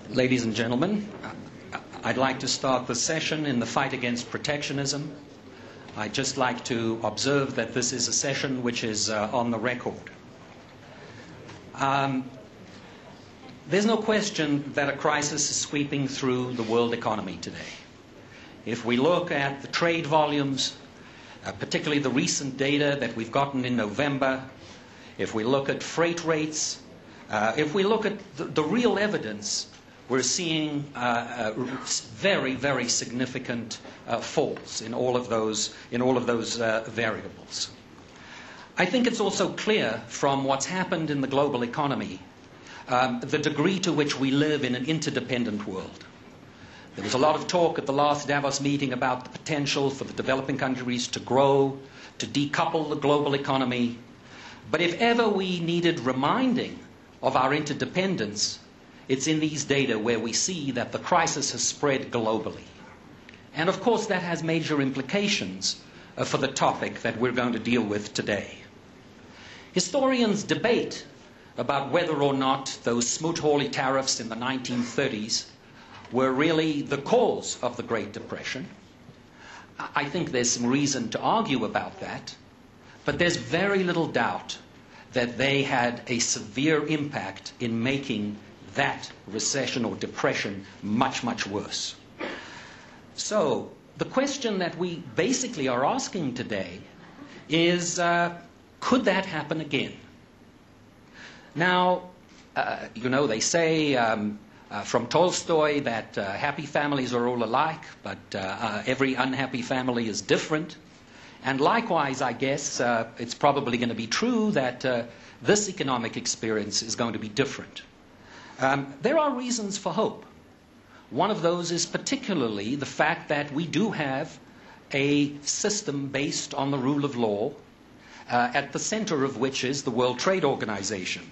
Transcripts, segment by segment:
Ladies and gentlemen, I'd like to start the session in the fight against protectionism. I'd just like to observe that this is a session which is on the record. There's no question that a crisis is sweeping through the world economy today. If we look at the trade volumes, particularly the recent data that we've gotten in November, if we look at freight rates, if we look at the real evidence, we're seeing very, very significant falls in all of those variables. I think it's also clear from what's happened in the global economy the degree to which we live in an interdependent world. There was a lot of talk at the last Davos meeting about the potential for the developing countries to grow, to decouple the global economy. But if ever we needed reminding of our interdependence, it's in these data where we see that the crisis has spread globally. And of course that has major implications for the topic that we're going to deal with today. Historians debate about whether or not those Smoot-Hawley tariffs in the 1930s were really the cause of the Great Depression. I think there's some reason to argue about that, but there's very little doubt that they had a severe impact in making that recession or depression much, much worse. So the question that we basically are asking today is, could that happen again? Now, they say from Tolstoy that happy families are all alike, but every unhappy family is different. And likewise, I guess, it's probably going to be true that this economic experience is going to be different. There are reasons for hope. One of those is particularly the fact that we do have a system based on the rule of law, at the center of which is the World Trade Organization.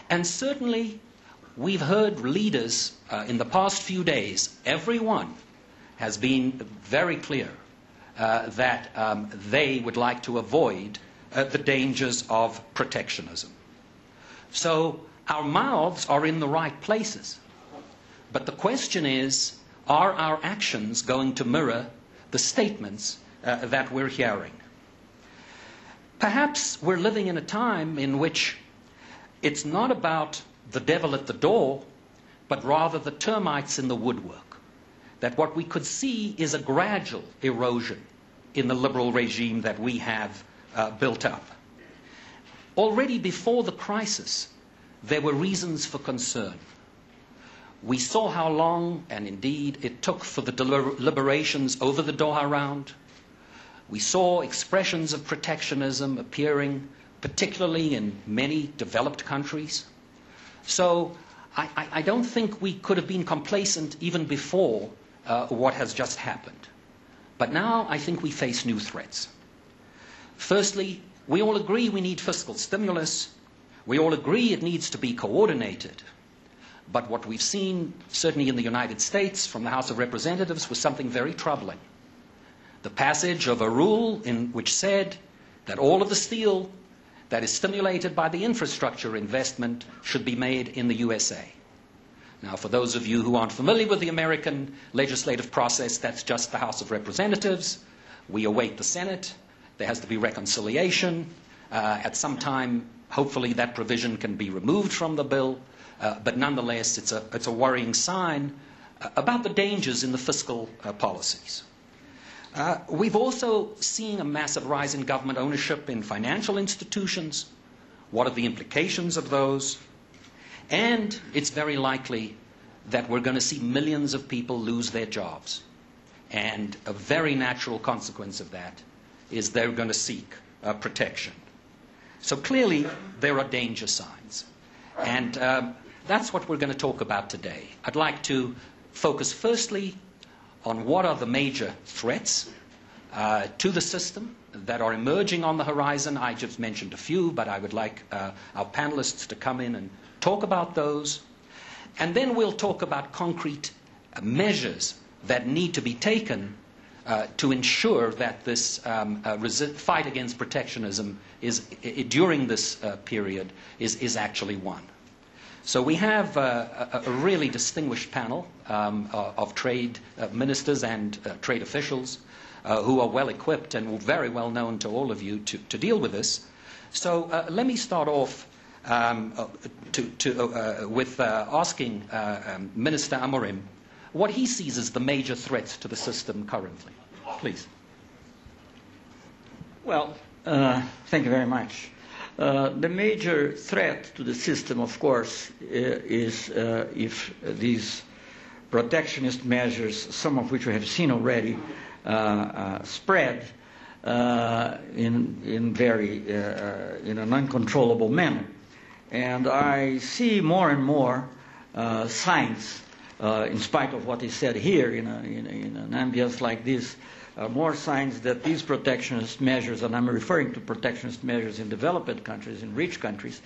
And certainly, we've heard leaders in the past few days, everyone has been very clear that they would like to avoid the dangers of protectionism. So our mouths are in the right places. But the question is, are our actions going to mirror the statements that we're hearing? Perhaps we're living in a time in which it's not about the devil at the door, but rather the termites in the woodwork. That what we could see is a gradual erosion in the liberal regime that we have built up. Already before the crisis, there were reasons for concern. We saw how long, and indeed, it took for the deliberations over the Doha round. We saw expressions of protectionism appearing, particularly in many developed countries. So I don't think we could have been complacent even before what has just happened. But now I think we face new threats. Firstly, we all agree we need fiscal stimulus. We all agree it needs to be coordinated. But what we've seen, certainly in the United States, from the House of Representatives, was something very troubling. The passage of a rule which said that all of the steel that is stimulated by the infrastructure investment should be made in the USA. Now, for those of you who aren't familiar with the American legislative process, that's just the House of Representatives. We await the Senate. There has to be reconciliation. At some time, hopefully, that provision can be removed from the bill. But nonetheless, it's a worrying sign about the dangers in the fiscal policies. We've also seen a massive rise in government ownership in financial institutions. What are the implications of those? And it's very likely that we're going to see millions of people lose their jobs. And a very natural consequence of that is they're going to seek protection. So clearly, there are danger signs. And that's what we're going to talk about today. I'd like to focus firstly on what are the major threats to the system that are emerging on the horizon. I just mentioned a few, but I would like our panelists to come in and talk about those. And then we'll talk about concrete measures that need to be taken to ensure that this fight against protectionism during this period is actually won. So we have a really distinguished panel of trade ministers and trade officials who are well equipped and very well known to all of you to deal with this. So let me start off with asking Minister Amorim what he sees as the major threats to the system currently. Please. Well, thank you very much. The major threat to the system, of course, is if these protectionist measures, some of which we have seen already, spread in an uncontrollable manner. And I see more and more signs, in spite of what is said here in an ambience like this, more signs that these protectionist measures, and I'm referring to protectionist measures in developed countries, in rich countries,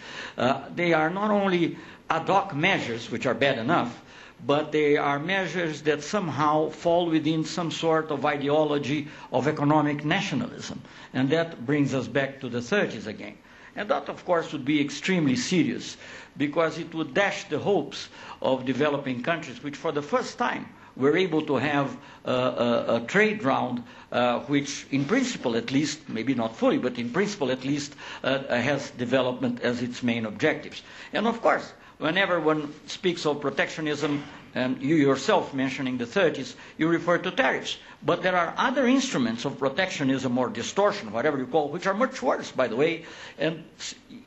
they are not only ad hoc measures, which are bad enough, but they are measures that somehow fall within some sort of ideology of economic nationalism. And that brings us back to the 30s again. And that, of course, would be extremely serious, because it would dash the hopes of developing countries, which for the first time were able to have a trade round which, in principle at least, maybe not fully, but in principle at least, has development as its main objectives. And of course, whenever one speaks of protectionism, and you yourself mentioning the 30s, you refer to tariffs. But there are other instruments of protectionism or distortion, whatever you call, which are much worse, by the way, and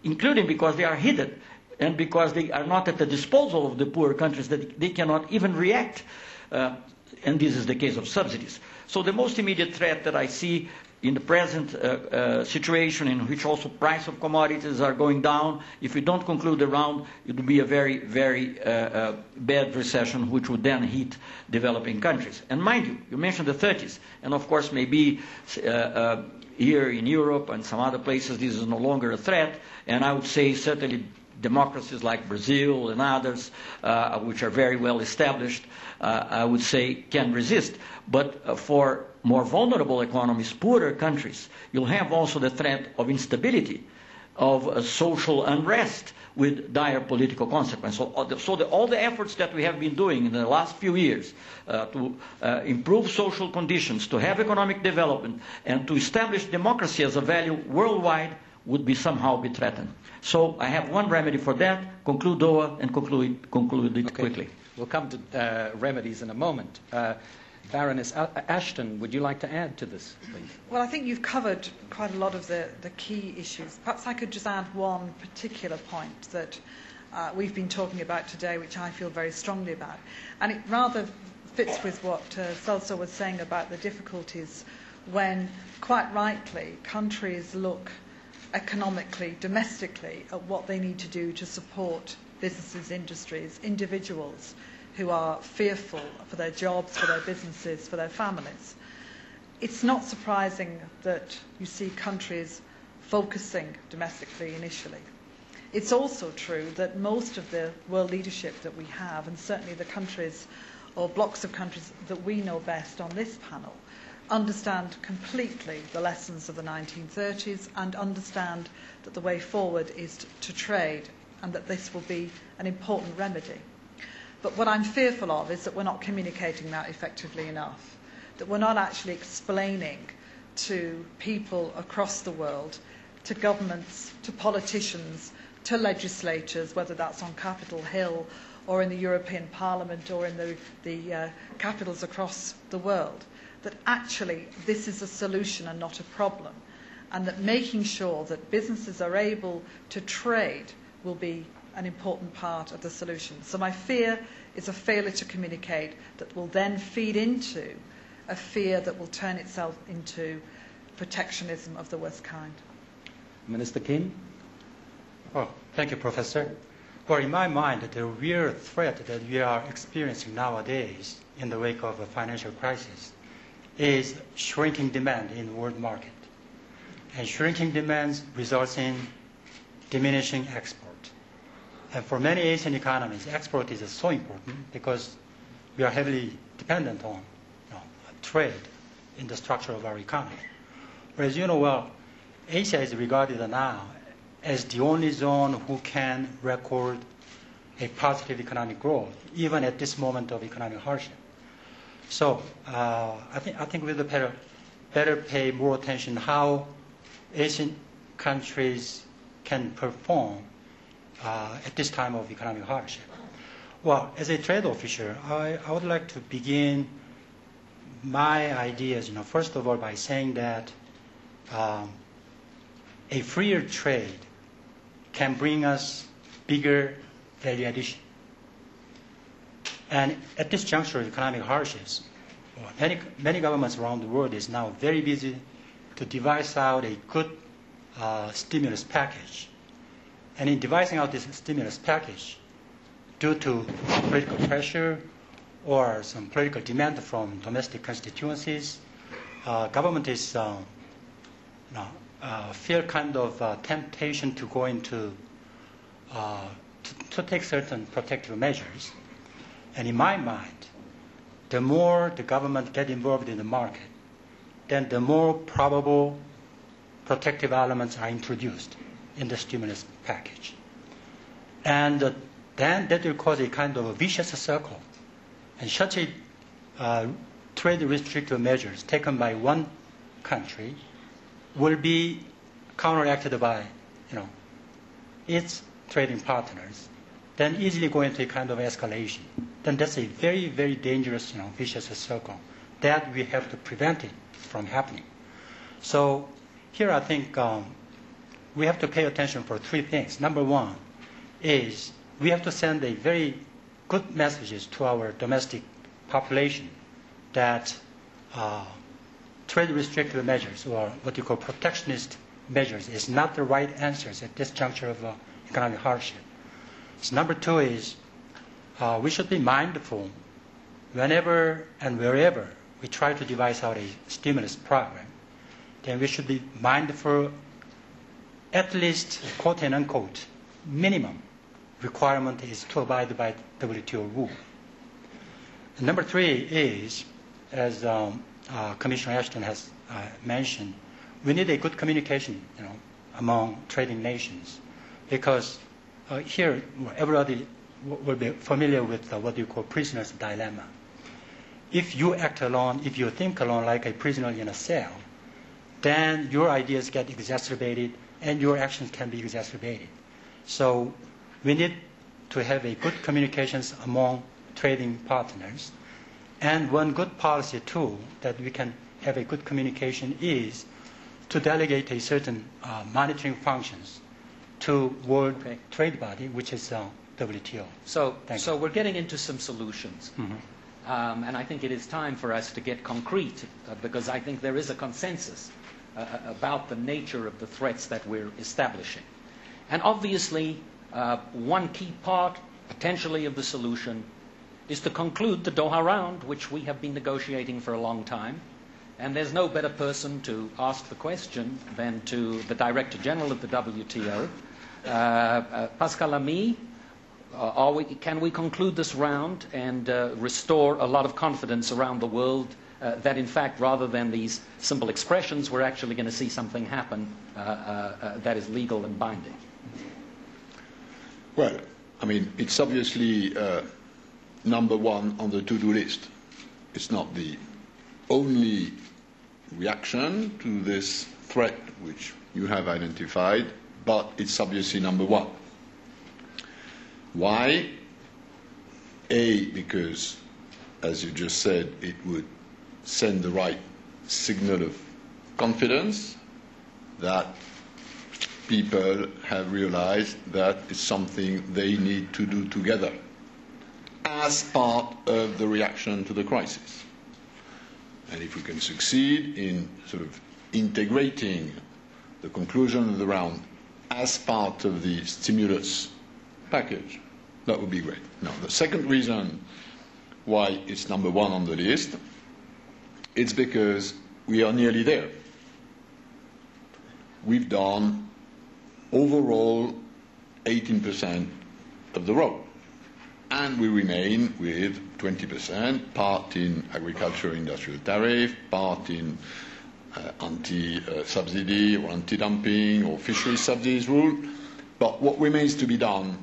including because they are hidden and because they are not at the disposal of the poor countries, that they cannot even react. And this is the case of subsidies. So the most immediate threat that I see in the present situation, in which also price of commodities are going down, if we don't conclude the round, it will be a very, very bad recession, which would then hit developing countries. And mind you, you mentioned the 30s, and of course maybe here in Europe and some other places this is no longer a threat, and I would say certainly democracies like Brazil and others, which are very well established, I would say can resist. But for more vulnerable economies, poorer countries, you'll have also the threat of instability, of social unrest with dire political consequences. So all the efforts that we have been doing in the last few years to improve social conditions, to have economic development, and to establish democracy as a value worldwide would be somehow be threatened. So I have one remedy for that: conclude Doha and conclude it quickly. We'll come to remedies in a moment. Baroness Ashton, would you like to add to this, please? Well, I think you've covered quite a lot of the key issues. Perhaps I could just add one particular point that we've been talking about today, which I feel very strongly about. And it rather fits with what Celso was saying about the difficulties when, quite rightly, countries look economically, domestically, at what they need to do to support businesses, industries, individuals who are fearful for their jobs, for their businesses, for their families. It's not surprising that you see countries focusing domestically initially. It's also true that most of the world leadership that we have, and certainly the countries or blocks of countries that we know best on this panel, understand completely the lessons of the 1930s and understand that the way forward is to trade, and that this will be an important remedy. But what I'm fearful of is that we're not communicating that effectively enough, that we're not actually explaining to people across the world, to governments, to politicians, to legislators, whether that's on Capitol Hill or in the European Parliament or in the capitals across the world, that actually this is a solution and not a problem, and that making sure that businesses are able to trade will be an important part of the solution. So my fear is a failure to communicate that will then feed into a fear that will turn itself into protectionism of the worst kind. Minister Kim? Oh, thank you, Professor. Well, in my mind, the real threat that we are experiencing nowadays in the wake of a financial crisis is shrinking demand in the world market. And shrinking demand results in diminishing export. And for many Asian economies, export is so important because we are heavily dependent on trade in the structure of our economy. Whereas, Asia is regarded now as the only zone who can record a positive economic growth, even at this moment of economic hardship. So I think we better pay more attention how Asian countries can perform at this time of economic hardship. Well, as a trade official, I would like to begin my ideas, first of all by saying that a freer trade can bring us bigger value addition. And at this juncture of economic hardships, many governments around the world is now very busy to devise out a good stimulus package. And in devising out this stimulus package, due to political pressure or some political demand from domestic constituencies, government is feel kind of temptation to go into to take certain protective measures. And in my mind, the more the government get involved in the market, then the more probable protective elements are introduced in the stimulus package. And then that will cause a kind of a vicious circle. And such a trade restrictive measures taken by one country will be counteracted by, its trading partners, then easily go into a kind of escalation. Then that's a very, very dangerous, vicious circle that we have to prevent it from happening. So here I think we have to pay attention for three things. Number one is we have to send a very good messages to our domestic population that trade restrictive measures, or what you call protectionist measures, is not the right answers at this juncture of economic hardship. So number two is we should be mindful whenever and wherever we try to devise out a stimulus program, then we should be mindful at least, quote and unquote, minimum requirement is to abide by WTO rule. And number three is, as Commissioner Ashton has mentioned, we need a good communication, among trading nations, because here everybody will be familiar with what you call prisoner's dilemma. If you act alone, if you think alone like a prisoner in a cell, then your ideas get exacerbated and your actions can be exacerbated. So we need to have a good communications among trading partners. And one good policy tool that we can have a good communication is to delegate a certain monitoring functions to World Trade Body, which is WTO. So we're getting into some solutions. Mm-hmm. And I think it is time for us to get concrete, because I think there is a consensus about the nature of the threats that we're establishing. And obviously, one key part, potentially, of the solution is to conclude the Doha round, which we have been negotiating for a long time. And there's no better person to ask the question than to the Director General of the WTO, Pascal Lamy. Can we conclude this round and restore a lot of confidence around the world that, in fact, rather than these simple expressions, we're actually going to see something happen that is legal and binding? Well, I mean, it's obviously number one on the to-do list. It's not the only reaction to this threat which you have identified, but it's obviously number one. Why? A, because, as you just said, it would send the right signal of confidence that people have realized that it's something they need to do together as part of the reaction to the crisis. And if we can succeed in sort of integrating the conclusion of the round as part of the stimulus package, that would be great. Now, the second reason why it's number one on the list, it's because we are nearly there. We've done overall 18% of the road, and we remain with 20%, part in agriculture industrial tariff, part in anti-subsidy or anti-dumping or fisheries subsidies rule. But what remains to be done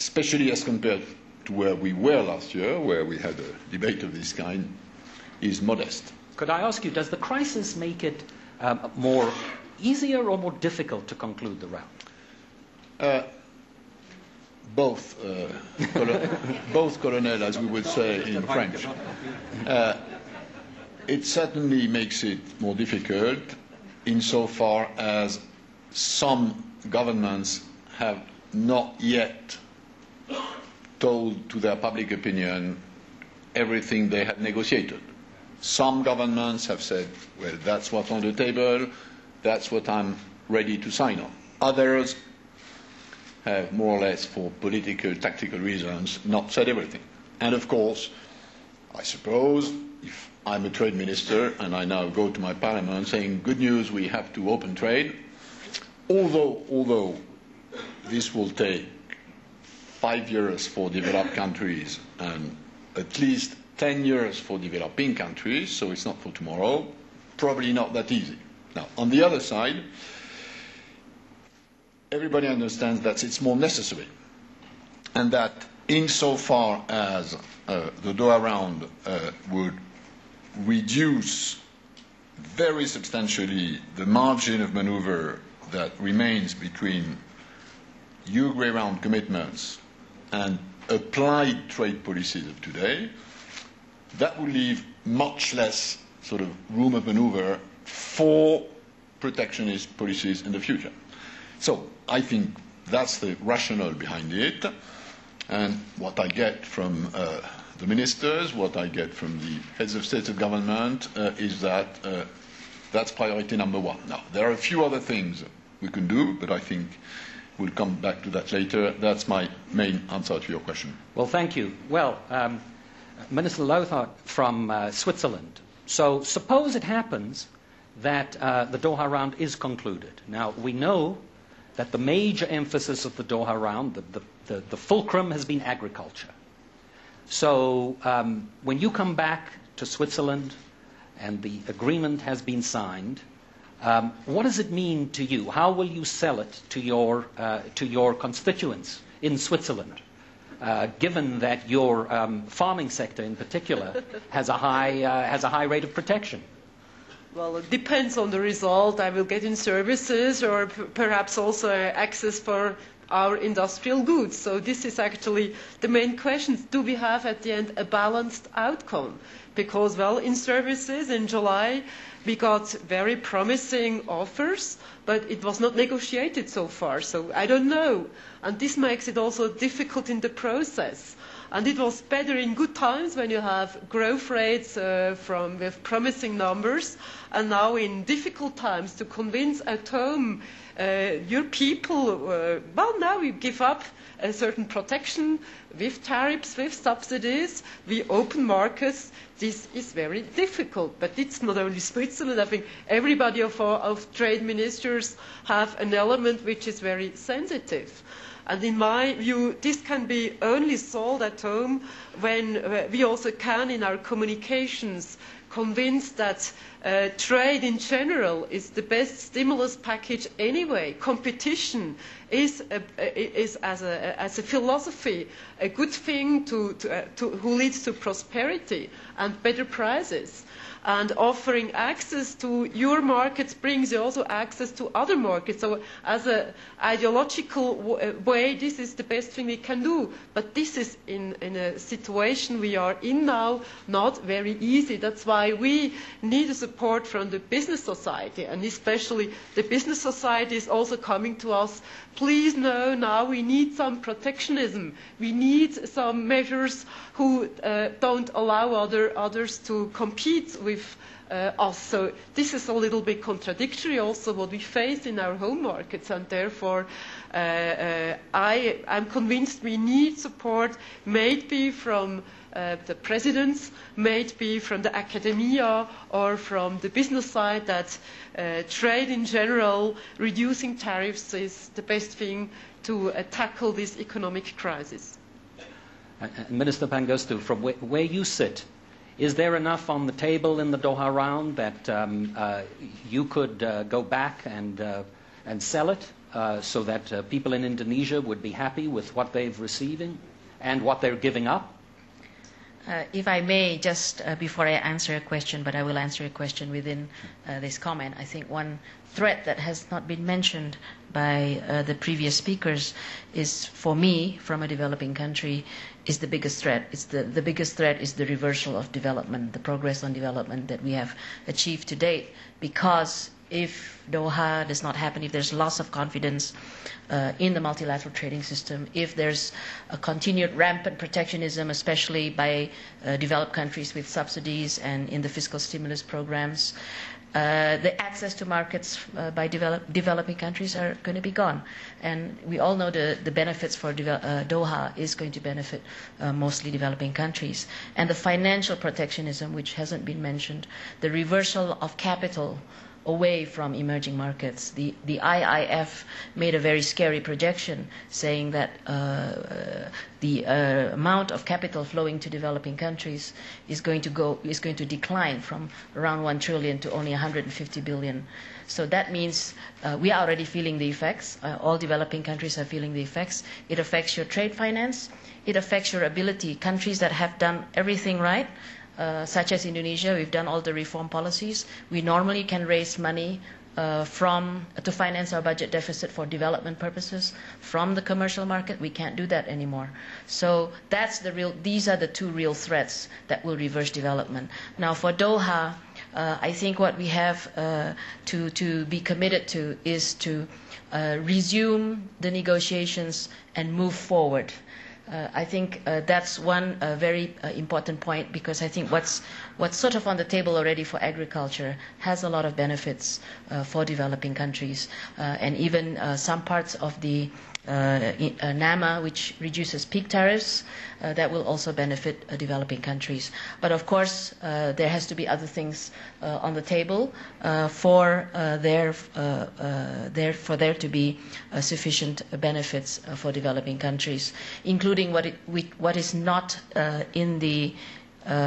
especially as compared to where we were last year, where we had a debate of this kind, is modest. Could I ask you, does the crisis make it more easier or more difficult to conclude the round? Both, both, Colonel, as we would say in French. It certainly makes it more difficult insofar as some governments have not yet told to their public opinion everything they had negotiated. Some governments have said, well, that's what's on the table, that's what I'm ready to sign on. Others have more or less, for political, tactical reasons, not said everything. And of course, I suppose, if I'm a trade minister and I now go to my parliament saying, good news, we have to open trade, although this will take 5 years for developed countries and at least 10 years for developing countries, so it's not for tomorrow, probably not that easy. Now, on the other side, everybody understands that it's more necessary, and that insofar as the Doha round would reduce very substantially the margin of maneuver that remains between Uruguay round commitments and applied trade policies of today, that will leave much less sort of room of maneuver for protectionist policies in the future. So I think that's the rationale behind it, and what I get from the ministers, what I get from the heads of state and government is that that's priority number one. Now, there are a few other things we can do, but I think we'll come back to that later. That's my main answer to your question. Well, thank you. Well, Minister Leuthard from Switzerland. So suppose it happens that the Doha round is concluded. Now, we know that the major emphasis of the Doha round, the fulcrum, has been agriculture. So when you come back to Switzerland and the agreement has been signed, what does it mean to you? How will you sell it to your constituents in Switzerland, given that your farming sector in particular has a high rate of protection? Well, it depends on the result I will get in services, or perhaps also access for our industrial goods. So this is actually the main question. Do we have at the end a balanced outcome? Because, well, in services in July we got very promising offers, but it was not negotiated so far. So I don't know. And this makes it also difficult in the process. And it was better in good times when you have growth rates with promising numbers, and now in difficult times to convince at home your people, well, now we give up a certain protection with tariffs, with subsidies, we open markets. This is very difficult, but it's not only Switzerland. I think everybody of trade ministers have an element which is very sensitive. And in my view, this can be only solved at home when we also can, in our communications, convince that trade in general is the best stimulus package anyway. Competition is as a philosophy a good thing who leads to prosperity and better prices. And offering access to your markets brings you also access to other markets. So as an ideological way, this is the best thing we can do. But this is, in a situation we are in now, not very easy. That's why we need a support from the business society. And especially the business society is also coming to us. Please know now we need some protectionism. We need some measures who don't allow others to compete with us. So this is a little bit contradictory also what we face in our home markets, and therefore I'm convinced we need support, maybe from the presidents, maybe from the academia or from the business side, that trade in general, reducing tariffs is the best thing to tackle this economic crisis. Minister Pangestu, from where you sit, is there enough on the table in the Doha round that you could go back and sell it so that people in Indonesia would be happy with what they're receiving and what they're giving up? If I may, just before I answer a question, but I will answer a question within this comment, I think one threat that has not been mentioned by the previous speakers is, for me, from a developing country, is the biggest threat. The biggest threat is the reversal of development, the progress on development that we have achieved to date, because if Doha does not happen, if there's loss of confidence in the multilateral trading system, if there's a continued rampant protectionism, especially by developed countries with subsidies and in the fiscal stimulus programs, the access to markets by developing countries are going to be gone. And we all know the benefits for Doha is going to benefit mostly developing countries. And the financial protectionism, which hasn't been mentioned, the reversal of capital away from emerging markets. The IIF made a very scary projection saying that the amount of capital flowing to developing countries is going to decline from around 1 trillion to only 150 billion. So that means we are already feeling the effects. All developing countries are feeling the effects. It affects your trade finance. It affects your ability. Countries that have done everything right, such as Indonesia, we've done all the reform policies. We normally can raise money to finance our budget deficit for development purposes from the commercial market. We can't do that anymore. So these are the two real threats that will reverse development. Now for Doha, I think what we have to be committed to is to resume the negotiations and move forward. I think that's one very important point, because I think what's sort of on the table already for agriculture has a lot of benefits for developing countries, and even some parts of the NAMA, which reduces peak tariffs, that will also benefit developing countries. But of course, there has to be other things on the table for there to be sufficient benefits for developing countries, including what is not in the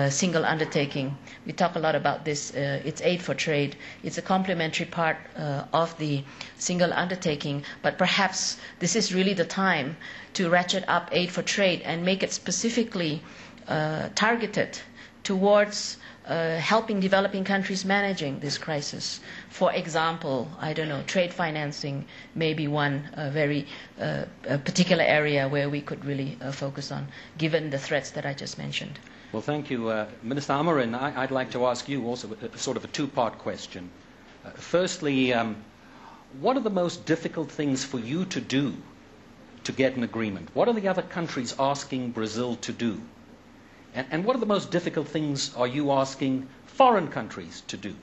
single undertaking. We talk a lot about this. It's aid for trade. It's a complementary part of the single undertaking, but perhaps this is really the time to ratchet up aid for trade and make it specifically targeted towards helping developing countries managing this crisis. For example, I don't know, trade financing may be one very particular area where we could really focus on, given the threats that I just mentioned. Well, thank you. Minister Amorim, I'd like to ask you also sort of a two-part question. Firstly, what are the most difficult things for you to do to get an agreement? What are the other countries asking Brazil to do? And what are the most difficult things are you asking foreign countries to do?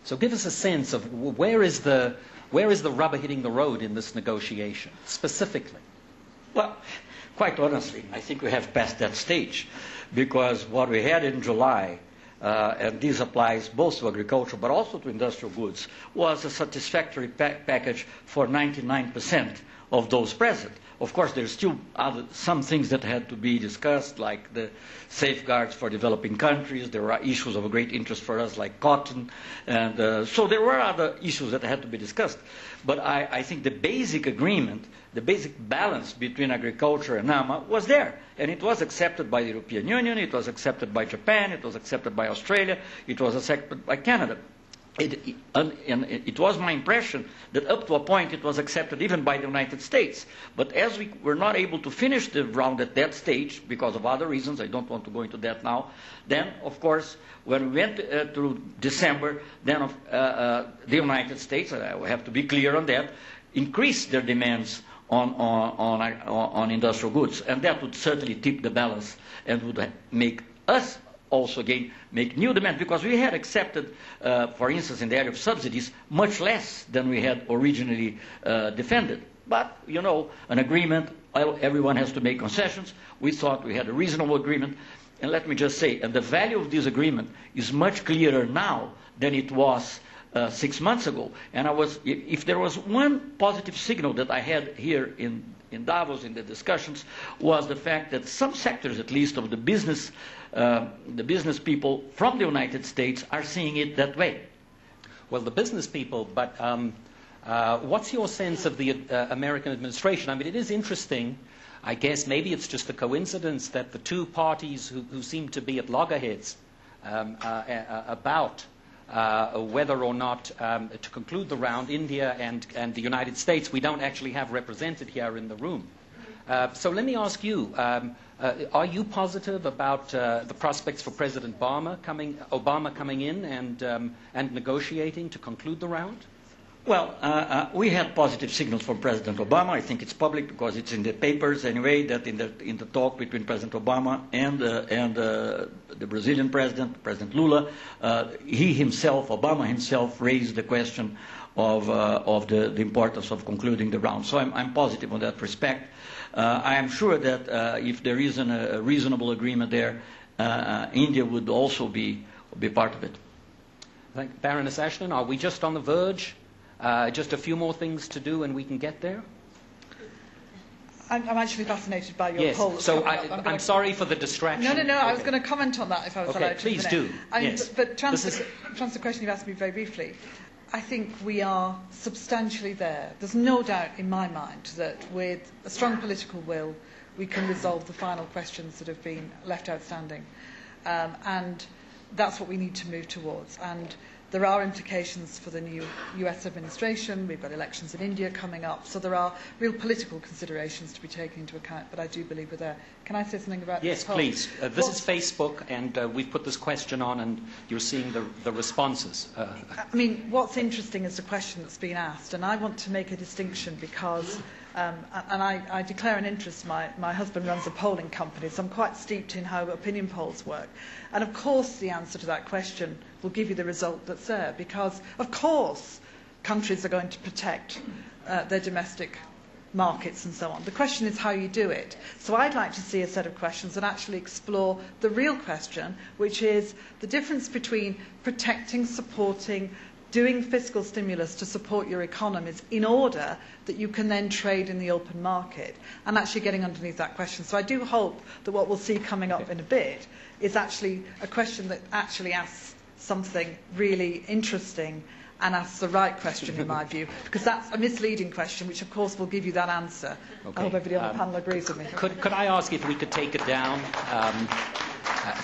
So give us a sense of where is the rubber hitting the road in this negotiation, specifically? Well, quite honestly, I think we have passed that stage, because what we had in July, and this applies both to agriculture but also to industrial goods, was a satisfactory package for 99% of those present. Of course, there's still some things that had to be discussed, like the safeguards for developing countries. There are issues of great interest for us, like cotton. And so there were other issues that had to be discussed. But I think the basic agreement, the basic balance between agriculture and NAMA was there. And it was accepted by the European Union, it was accepted by Japan, it was accepted by Australia, it was accepted by Canada. It was my impression that up to a point it was accepted even by the United States. But as we were not able to finish the round at that stage, because of other reasons, I don't want to go into that now, then, of course, when we went through December, then the United States, I have to be clear on that, increased their demands on industrial goods. And that would certainly tip the balance and would make us also again make new demands, because we had accepted, for instance, in the area of subsidies, much less than we had originally defended. But, you know, an agreement, everyone has to make concessions. We thought we had a reasonable agreement. And let me just say, and the value of this agreement is much clearer now than it was 6 months ago. And if there was one positive signal that I had here in Davos in the discussions, was the fact that some sectors, at least of the business people from the United States, are seeing it that way. Well, the business people, but What's your sense of the American administration? I mean, it is interesting. I guess maybe it's just a coincidence that the two parties who seem to be at loggerheads about whether or not to conclude the round, India and the United States, we don't actually have represented here in the room. So let me ask you, are you positive about the prospects for President Obama coming in and negotiating to conclude the round? Well, we had positive signals from President Obama. I think it's public because it's in the papers anyway, that in the talk between President Obama and the Brazilian President, President Lula, Obama himself raised the question of the importance of concluding the round. So I'm positive on that respect. I am sure that if there isn't a reasonable agreement there, India would also be part of it. Thank you. Baroness Ashton, are we just on the verge? Just a few more things to do and we can get there? I'm actually fascinated by your yes. poll. So I'm sorry for the distraction. No. Okay. I was going to comment on that if I was allowed to. Please do. Yes. But to answer the question you asked me very briefly, I think we are substantially there. There's no doubt in my mind that with a strong political will, we can resolve the final questions that have been left outstanding. And that's what we need to move towards. And there are implications for the new US administration. We've got elections in India coming up. So there are real political considerations to be taken into account, but I do believe we're there. Can I say something about this? Yes, please. This is Facebook, and we've put this question on, and you're seeing the responses. I mean, what's interesting is the question that's been asked, and I want to make a distinction because, and I declare an interest. My husband runs a polling company, so I'm quite steeped in how opinion polls work. And of course the answer to that question will give you the result that's there, because of course countries are going to protect their domestic markets and so on. The question is how you do it. So I'd like to see a set of questions that actually explore the real question, which is the difference between protecting, supporting, doing fiscal stimulus to support your economies in order that you can then trade in the open market, and actually getting underneath that question. So I do hope that what we'll see coming up in a bit is actually a question that actually asks something really interesting and asks the right question, in my view, because that's a misleading question, which of course will give you that answer. Okay. I hope everybody on the panel agrees with me. Could I ask if we could take it down?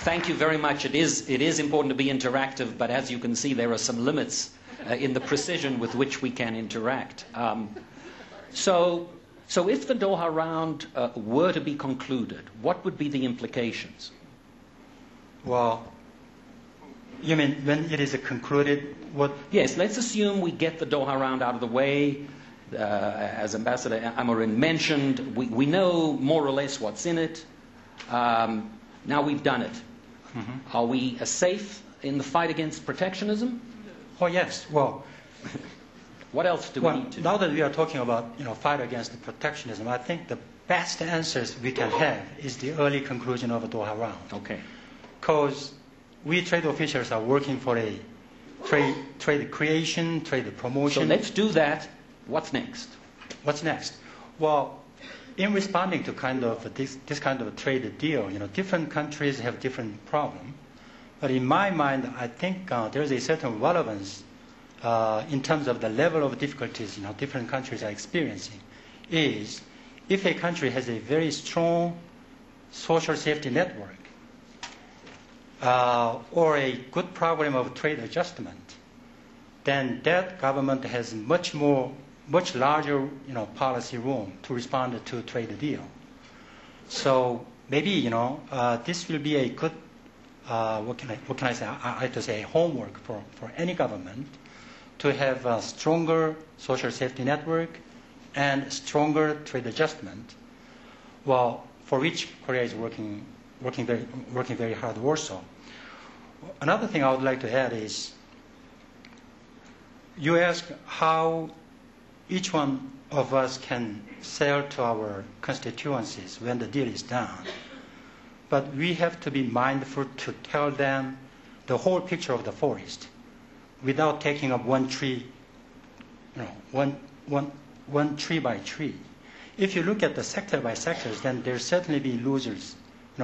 Thank you very much. It is important to be interactive, but as you can see, there are some limits in the precision with which we can interact. So if the Doha round were to be concluded, what would be the implications? Well, you mean when it is concluded, what? Yes, let's assume we get the Doha round out of the way. As Ambassador Amorim mentioned, we know more or less what's in it. Now we've done it. Mm-hmm. Are we safe in the fight against protectionism? Oh, yes. Well, what else do we need to do? Now that we are talking about fight against protectionism, I think the best answers we can have is the early conclusion of the Doha round. Okay. Because we trade officials are working for a trade creation, trade promotion. So let's do that. What's next? What's next? Well, in responding to this kind of a trade deal, different countries have different problems. But in my mind, I think there is a certain relevance in terms of the level of difficulties different countries are experiencing. Is if a country has a very strong social safety network or a good program of trade adjustment, then that government has much larger policy room to respond to trade deal. So maybe this will be a good what can I say? I have to say homework for any government to have a stronger social safety network and stronger trade adjustment. Well, for which Korea is working very hard also. Another thing I would like to add is, you ask how each one of us can sell to our constituencies when the deal is done. But we have to be mindful to tell them the whole picture of the forest without taking up one tree, one tree by tree. If you look at the sector by sectors, then there'll certainly be losers,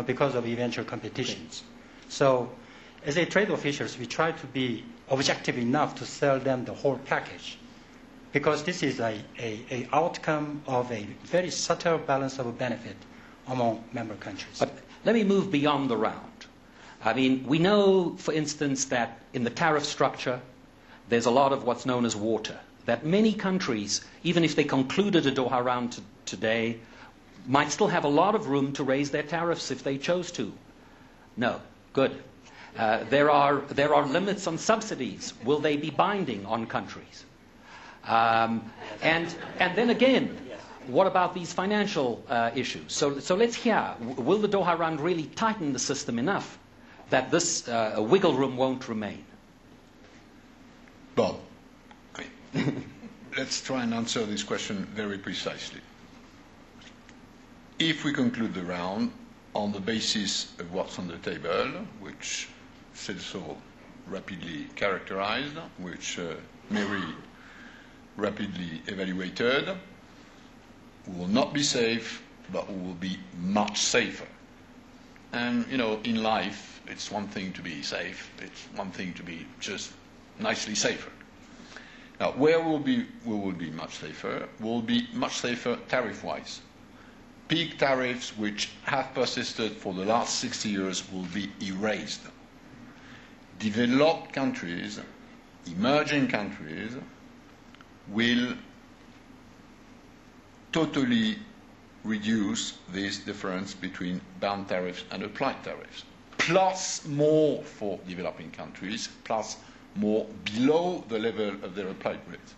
because of eventual competitions. So, as a trade officials, we try to be objective enough to sell them the whole package, because this is a outcome of a very subtle balance of benefit among member countries. But let me move beyond the round. I mean, we know, for instance, that in the tariff structure, there's a lot of what's known as water, that many countries, even if they concluded a Doha round today, might still have a lot of room to raise their tariffs if they chose to. No. Good. There are limits on subsidies. Will they be binding on countries? And then again, what about these financial issues? So let's hear, will the Doha round really tighten the system enough that this wiggle room won't remain? Well, let's try and answer this question very precisely. If we conclude the round on the basis of what's on the table, which Celso rapidly characterized, which Mary rapidly evaluated, we will not be safe, but we will be much safer. And, you know, in life, it's one thing to be safe, it's one thing to be just nicely safer. Now, where we will be much safer? We'll be much safer tariff-wise. Peak tariffs, which have persisted for the last 60 years, will be erased. Developed countries, emerging countries, will totally reduce this difference between bound tariffs and applied tariffs, plus more for developing countries, plus more below the level of their applied rates.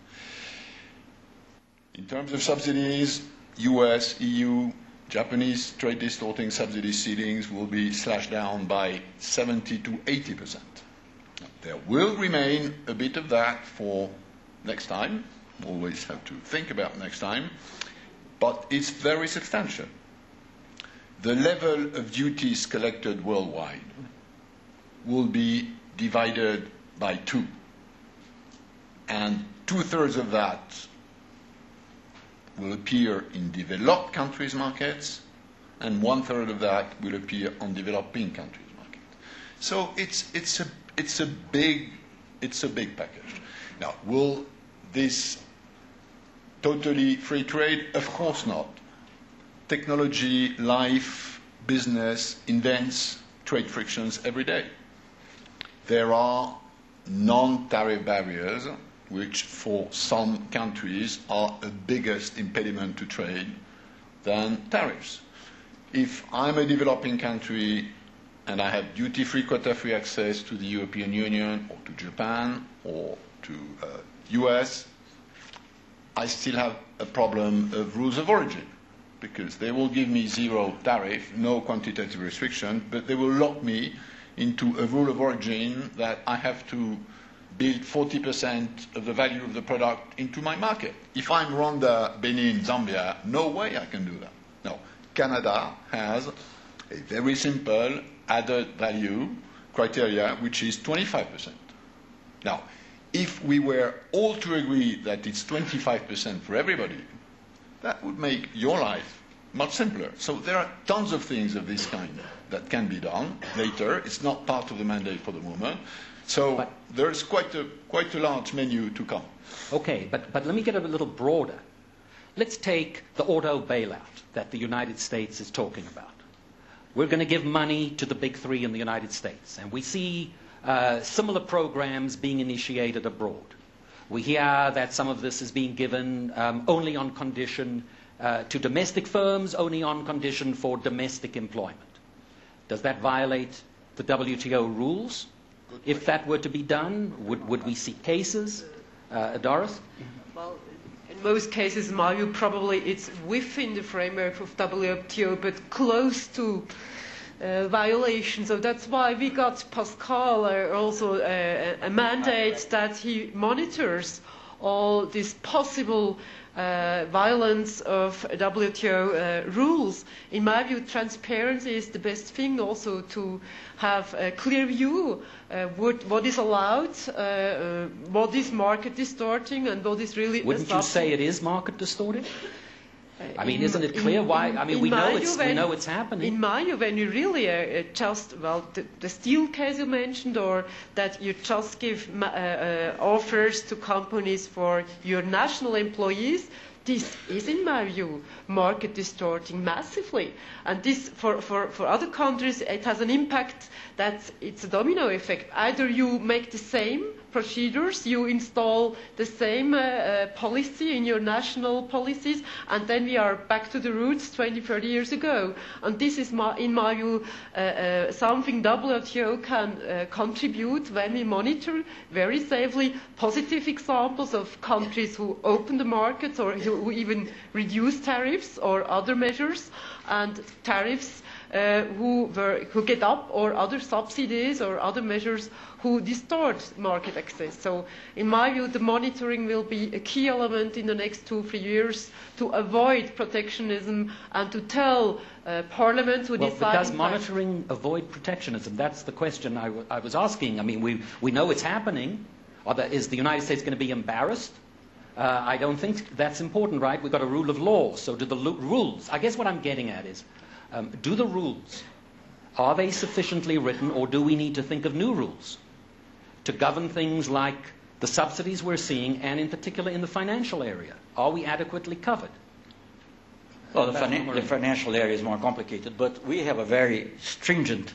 In terms of subsidies, US, EU, Japanese trade distorting subsidy ceilings will be slashed down by 70 to 80%. There will remain a bit of that for next time. Always have to think about next time. But it's very substantial. The level of duties collected worldwide will be divided by 2. And 2/3 of that will appear in developed countries' markets, and 1/3 of that will appear on developing countries' markets. So it's a big package. Now, will this totally free trade? Of course not. Technology, life, business invents trade frictions every day. There are non-tariff barriers which for some countries are a biggest impediment to trade than tariffs. If I'm a developing country and I have duty-free, quota-free access to the European Union or to Japan or to US, I still have a problem of rules of origin, because they will give me zero tariff, no quantitative restriction, but they will lock me into a rule of origin that I have to build 40% of the value of the product into my market. If I'm Rwanda, Benin, Zambia, no way I can do that. No. Canada has a very simple added value criteria, which is 25%. Now, if we were all to agree that it's 25% for everybody, that would make your life much simpler. So there are tons of things of this kind that can be done later. It's not part of the mandate for the moment. So there's quite a large menu to come. Okay, but let me get a little broader. Let's take the auto bailout that the United States is talking about. We're going to give money to the big three in the United States, and we see similar programs being initiated abroad. We hear that some of this is being given only on condition to domestic firms, only on condition for domestic employment. Does that violate the WTO rules? If that were to be done, would we see cases? Doris? Well, in most cases, in my view, probably it's within the framework of WTO, but close to violation. So that's why we got Pascal also a mandate that he monitors all this possible violence of WTO rules. In my view, transparency is the best thing also to have a clear view what is allowed, what is market distorting, and what is really... Wouldn't you say it is market distorting? I mean, isn't it clear why? I mean, we know it's happening. In my view, when you really the steel case you mentioned, or that you just give offers to companies for your national employees, this is, in my view, market distorting massively. And this, for other countries, it has an impact that it's a domino effect. Either you make the same procedures, you install the same policy in your national policies, and then we are back to the roots 20, 30 years ago. And this is, in my view, something WTO can contribute when we monitor very safely positive examples of countries who open the markets or who even reduce tariffs or other measures, and tariffs who get up, or other subsidies or other measures who distort market access. So in my view, the monitoring will be a key element in the next 2-3 years to avoid protectionism and to tell parliaments who decide... But does monitoring avoid protectionism? That's the question I was asking. I mean, we know it's happening. Is the United States going to be embarrassed? I don't think that's important, right? We've got a rule of law. So do the rules... I guess what I'm getting at is, do the rules, are they sufficiently written, or do we need to think of new rules to govern things like the subsidies we're seeing, and in particular in the financial area? Are we adequately covered? Well, the financial area is more complicated, but we have a very stringent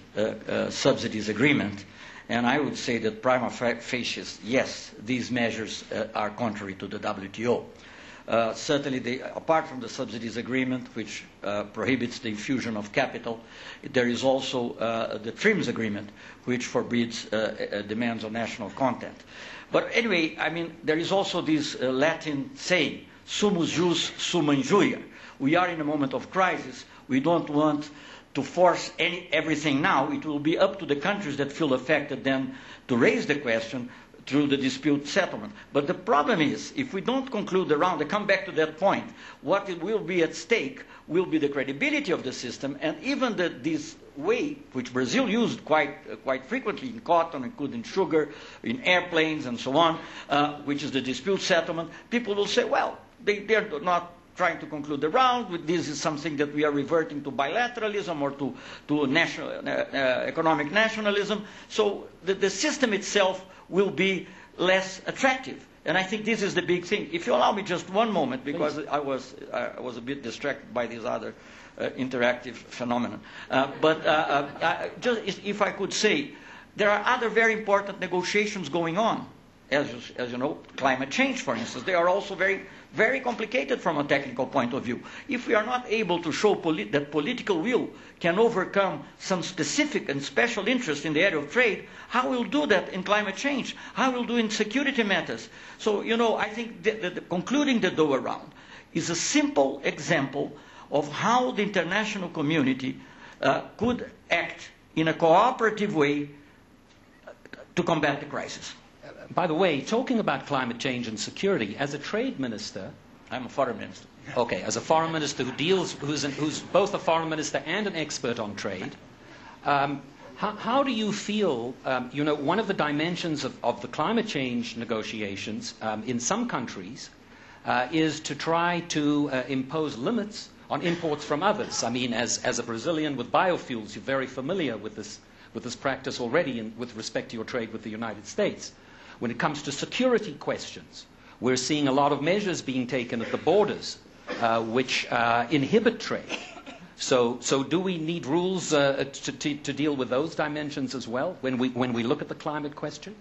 subsidies agreement, and I would say that prima facie, yes, these measures are contrary to the WTO. Certainly, apart from the subsidies agreement, which prohibits the infusion of capital, there is also the TRIMS agreement, which forbids demands on national content. But anyway, I mean, there is also this Latin saying, sumus jus, summa injuria. We are in a moment of crisis. We don't want to force everything now. It will be up to the countries that feel affected then to raise the question through the dispute settlement. But the problem is, if we don't conclude the round, I come back to that point, what it will be at stake will be the credibility of the system, and even this way, which Brazil used quite frequently in cotton, including sugar, in airplanes and so on, which is the dispute settlement, people will say, well, they're not trying to conclude the round. This is something that we are reverting to bilateralism or to national, economic nationalism. So the system itself will be less attractive. And I think this is the big thing. If you allow me just one moment, because I was a bit distracted by this other interactive phenomenon. Just if I could say, there are other very important negotiations going on. As you know, climate change, for instance, they are also very, very complicated from a technical point of view. If we are not able to show that political will can overcome some specific and special interest in the area of trade, how we'll do that in climate change? How we'll do in security matters? So, I think concluding the Doha round is a simple example of how the international community could act in a cooperative way to combat the crisis. By the way, talking about climate change and security, as a trade minister... I'm a foreign minister. Okay, as a foreign minister who's both a foreign minister and an expert on trade, how do you feel, one of the dimensions of the climate change negotiations in some countries is to try to impose limits on imports from others. I mean, as a Brazilian with biofuels, you're very familiar with this practice already with respect to your trade with the United States. When it comes to security questions, we're seeing a lot of measures being taken at the borders which inhibit trade. So do we need rules to deal with those dimensions as well when we look at the climate question?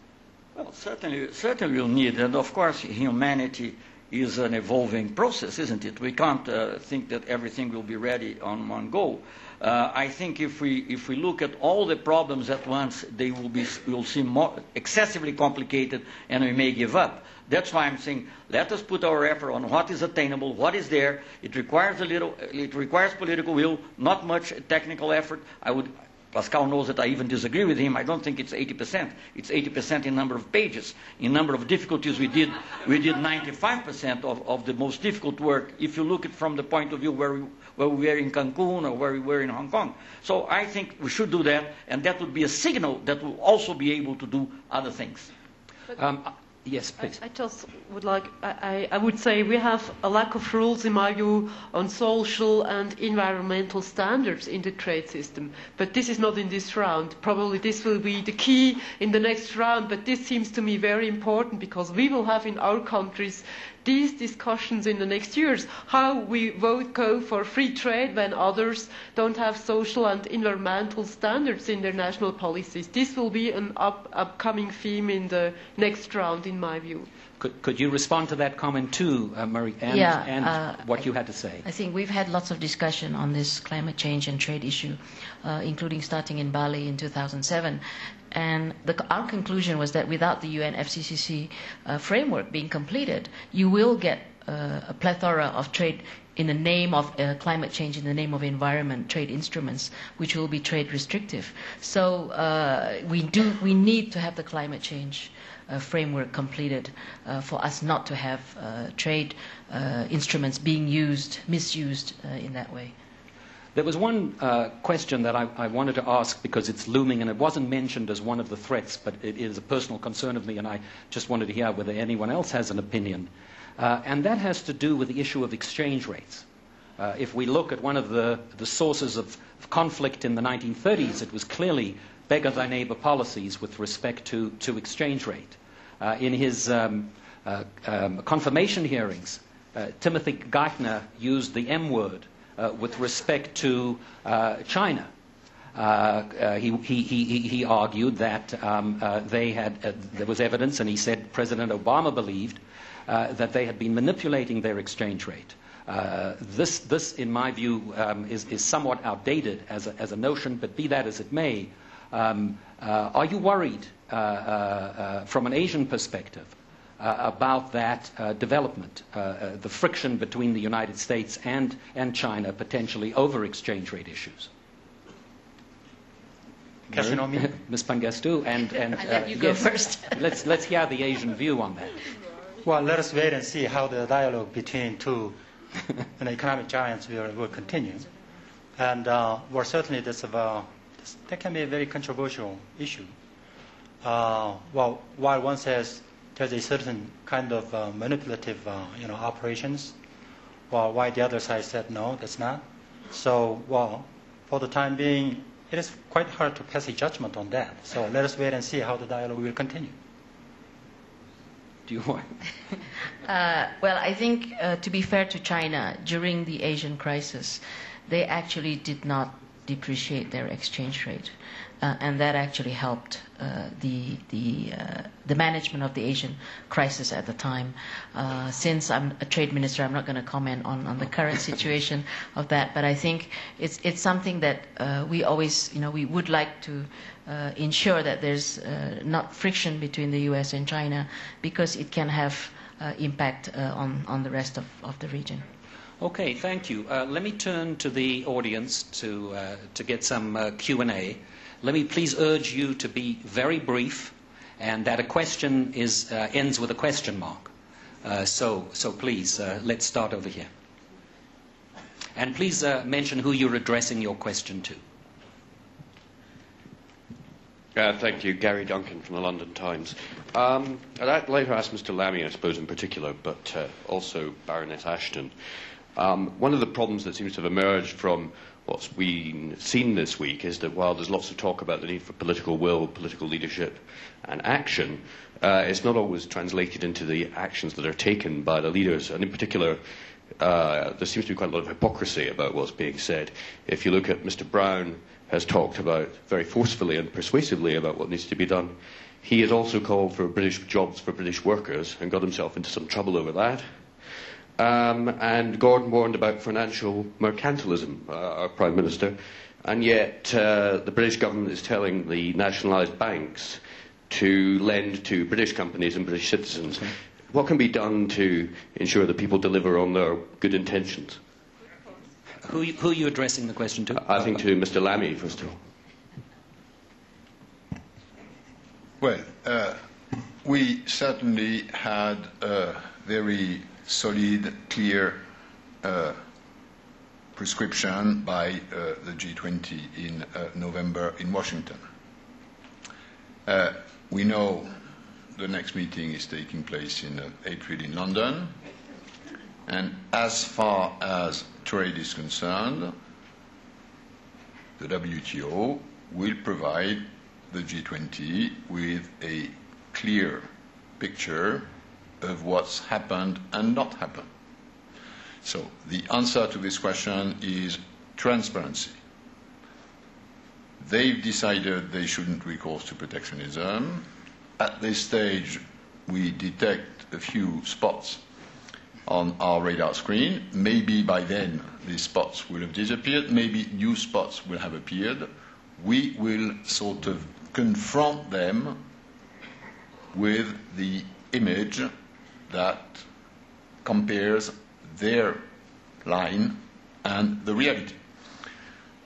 Well, certainly we'll need, and of course humanity is an evolving process, isn't it? We can't think that everything will be ready on one go. I think if we look at all the problems at once, we'll seem more excessively complicated, and we may give up. That's why I'm saying let us put our effort on what is attainable, what is there. It requires political will, not much technical effort. Pascal knows that I even disagree with him. I don't think it's 80%. It's 80% in number of pages. In number of difficulties, we did 95% of the most difficult work, if you look at it from the point of view where we were in Cancun or where we were in Hong Kong. So I think we should do that, and that would be a signal that we'll also be able to do other things. Yes, please. I just would like, I would say we have a lack of rules, in my view, on social and environmental standards in the trade system. But this is not in this round. Probably this will be the key in the next round, but this seems to me very important because we will have in our countries these discussions in the next years, how we go for free trade when others don't have social and environmental standards in their national policies. This will be an upcoming theme in the next round, in my view. Could you respond to that comment too, Marie, and what you had to say? I think we've had lots of discussion on this climate change and trade issue, including starting in Bali in 2007. And our conclusion was that without the UN FCCC framework being completed, you will get a plethora of trade in the name of climate change, in the name of environment, trade instruments, which will be trade restrictive. So we need to have the climate change framework completed for us not to have trade instruments being misused in that way. There was one question that I wanted to ask because it's looming and it wasn't mentioned as one of the threats, but it is a personal concern of me and I just wanted to hear whether anyone else has an opinion. And that has to do with the issue of exchange rates. If we look at one of the sources of conflict in the 1930s, it was clearly beggar thy neighbor policies with respect to exchange rate. In his confirmation hearings, Timothy Geithner used the M word with respect to China. He argued that there was evidence, and he said President Obama believed that they had been manipulating their exchange rate. This, in my view, is somewhat outdated as a notion, but be that as it may, are you worried from an Asian perspective about that development, the friction between the United States and China potentially over exchange rate issues? Question on me? Ms. Pangestu, and I'll let you go first. let's hear the Asian view on that. Well, let us wait and see how the dialogue between two economic giants will continue. And well, certainly that can be a very controversial issue. Well, while one says there's a certain kind of manipulative operations, while the other side said no, that's not. So, well, for the time being, it is quite hard to pass a judgment on that. So let us wait and see how the dialogue will continue. Do you want? Well, I think to be fair to China, during the Asian crisis, they actually did not depreciate their exchange rate, and that actually helped the management of the Asian crisis at the time. Since I'm a trade minister, I'm not going to comment on the current situation of that, but I think it's something that we always, we would like to ensure that there's not friction between the U.S. and China, because it can have impact on the rest of the region. Okay, thank you. Let me turn to the audience to get some Q&A. Let me please urge you to be very brief, and that a question ends with a question mark. So please, let's start over here. And please mention who you're addressing your question to. Thank you. Gary Duncan from the London Times. I'd like to ask Mr. Lamy, I suppose, in particular, but also Baroness Ashton. One of the problems that seems to have emerged from what's been seen this week is that while there's lots of talk about the need for political will, political leadership and action, it's not always translated into the actions that are taken by the leaders. And in particular, there seems to be quite a lot of hypocrisy about what's being said. If you look at Mr. Brown has talked about very forcefully and persuasively about what needs to be done. He has also called for British jobs for British workers and got himself into some trouble over that. And Gordon warned about financial mercantilism, our Prime Minister, and yet the British government is telling the nationalised banks to lend to British companies and British citizens. What can be done to ensure that people deliver on their good intentions? Who are you addressing the question to? I think to Mr. Lamy, first of all. Well, we certainly had a very solid, clear prescription by the G20 in November in Washington. We know the next meeting is taking place in April in London. And as far as trade is concerned, the WTO will provide the G20 with a clear picture of what's happened and not happened. So the answer to this question is transparency. They've decided they shouldn't recourse to protectionism. At this stage, we detect a few spots on our radar screen. Maybe by then these spots will have disappeared. Maybe new spots will have appeared. We will sort of confront them with the image that compares their line and the reality.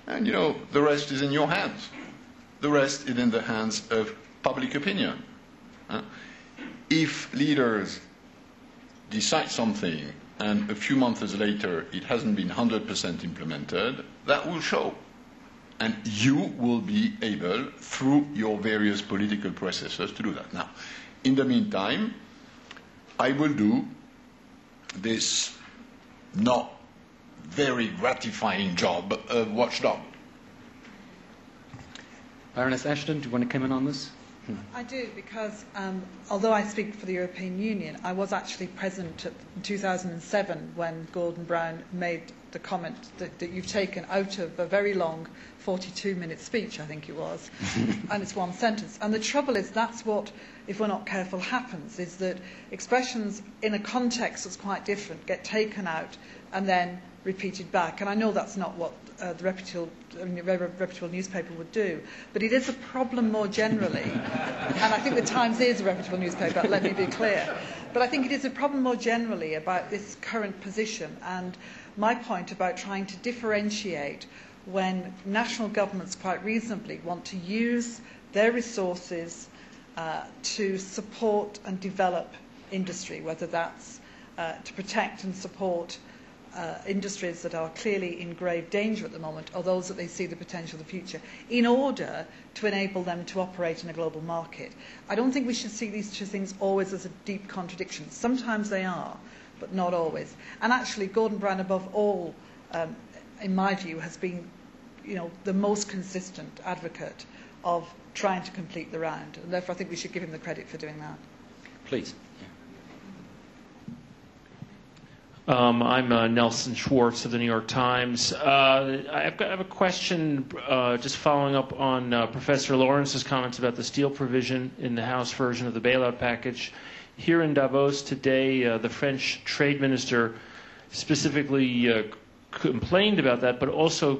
And, you know, the rest is in your hands. The rest is in the hands of public opinion. If leaders decide something and a few months later it hasn't been 100% implemented, that will show. And you will be able, through your various political processes, to do that. Now, in the meantime, I will do this not very gratifying job of watchdog. Baroness Ashton, do you want to come in on this? I do, because although I speak for the European Union, I was actually present in 2007 when Gordon Brown made the comment that you've taken out of a very long 42-minute speech, I think it was, and it's one sentence. And the trouble is that's what, if we're not careful, happens, is that expressions in a context that's quite different get taken out and then repeated back. And I know that's not what the reputable newspaper would do, but it is a problem more generally. And I think the Times is a reputable newspaper, let me be clear. But I think it is a problem more generally about this current position, and my point about trying to differentiate when national governments quite reasonably want to use their resources to support and develop industry, whether that's to protect and support industries that are clearly in grave danger at the moment, or those that they see the potential of the future, in order to enable them to operate in a global market. I don't think we should see these two things always as a deep contradiction. Sometimes they are, but not always. And actually, Gordon Brown, above all, in my view, has been, you know, the most consistent advocate of trying to complete the round. And therefore, I think we should give him the credit for doing that. Please. I'm Nelson Schwartz of the New York Times. I have a question just following up on Professor Lawrence's comments about the steel provision in the House version of the bailout package. Here in Davos today, the French trade minister specifically complained about that, but also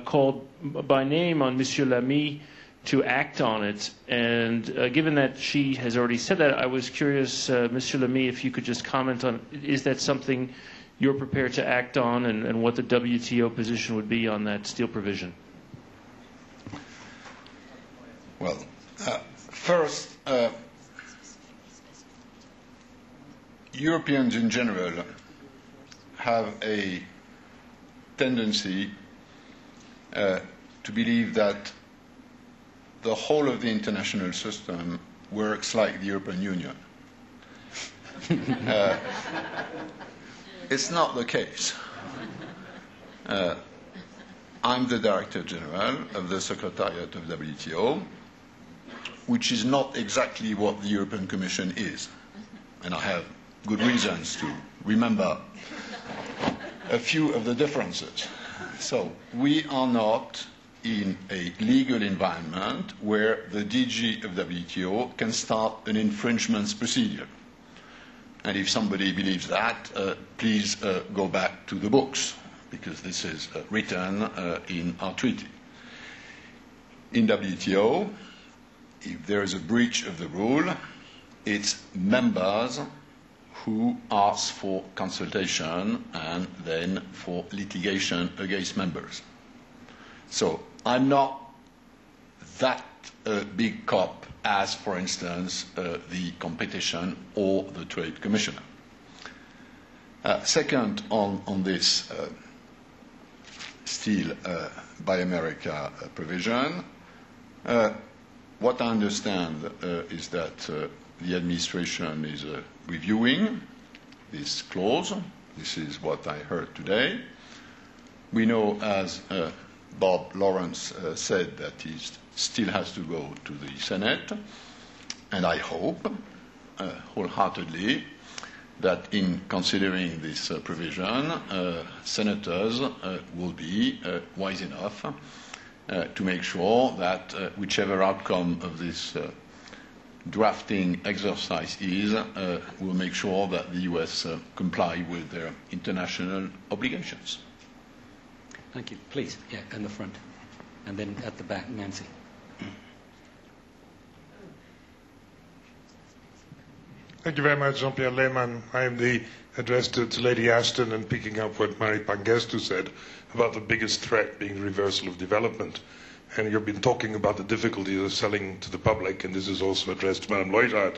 called by name on Monsieur Lamy to act on it. And given that she has already said that, I was curious, Monsieur Lamy, if you could just comment on, is that something you're prepared to act on, and what the WTO position would be on that steel provision? Well, first, Europeans in general have a tendency to believe that the whole of the international system works like the European Union. It's not the case. I'm the Director General of the Secretariat of WTO, which is not exactly what the European Commission is. And I have good reasons to remember a few of the differences. So we are not in a legal environment where the DG of WTO can start an infringement procedure. And if somebody believes that, please go back to the books, because this is written in our treaty. In WTO, if there is a breach of the rule, it's members who ask for consultation and then for litigation against members. So I'm not that big cop as, for instance, the competition or the trade commissioner. Second, on this Steel Buy America provision, what I understand is that the administration is reviewing this clause. This is what I heard today. We know, as Bob Lawrence said, that he still has to go to the Senate, and I hope wholeheartedly that in considering this provision, senators will be wise enough to make sure that whichever outcome of this drafting exercise is, will make sure that the US comply with their international obligations. Thank you. Please, yeah, in the front. And then at the back, Nancy. Thank you very much, Jean-Pierre Lehmann. I am the address to Lady Ashton and picking up what Mary Pangestu said about the biggest threat being the reversal of development. And you've been talking about the difficulties of selling to the public, and this is also addressed to Madame Leuthard.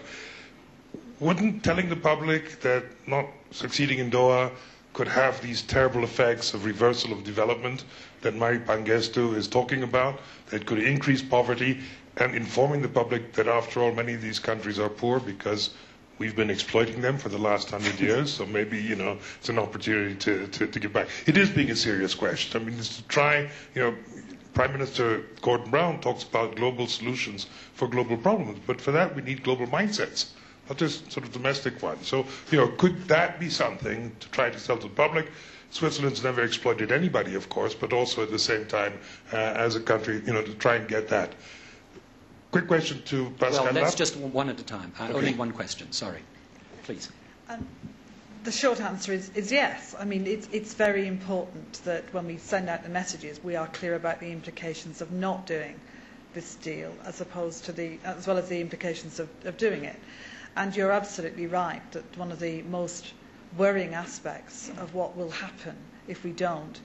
Wouldn't telling the public that not succeeding in Doha could have these terrible effects of reversal of development that Mary Pangestu is talking about, that could increase poverty, and informing the public that after all many of these countries are poor because we've been exploiting them for the last 100 years, so maybe, it's an opportunity to give back. It is being a serious question. I mean, it's to try, Prime Minister Gordon Brown talks about global solutions for global problems, but for that we need global mindsets, not just sort of domestic ones. So, could that be something to try to sell to the public? Switzerland's never exploited anybody, of course, but also at the same time, as a country, to try and get that. Quick question to Pascal. Well, let's just one at a time. Okay. Only one question. Sorry. Please. The short answer is yes. I mean, it's very important that when we send out the messages, we are clear about the implications of not doing this deal, as well as the implications of doing it. And you're absolutely right that one of the most worrying aspects of what will happen if we don't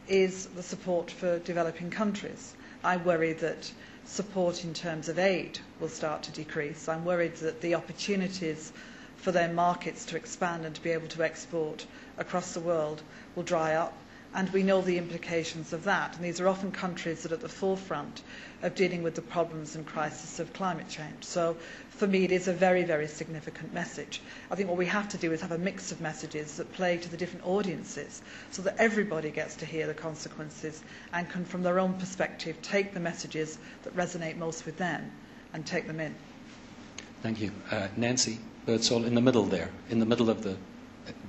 is the support for developing countries. I worry that support in terms of aid will start to decrease. I'm worried that the opportunities for their markets to expand and to be able to export across the world will dry up, and we know the implications of that. And these are often countries that are at the forefront of dealing with the problems and crisis of climate change. So for me it is a very, very significant message. I think what we have to do is have a mix of messages that play to the different audiences so that everybody gets to hear the consequences and can, from their own perspective, take the messages that resonate most with them and take them in. Thank you. Nancy Birdsall, in the middle there, in the middle of the,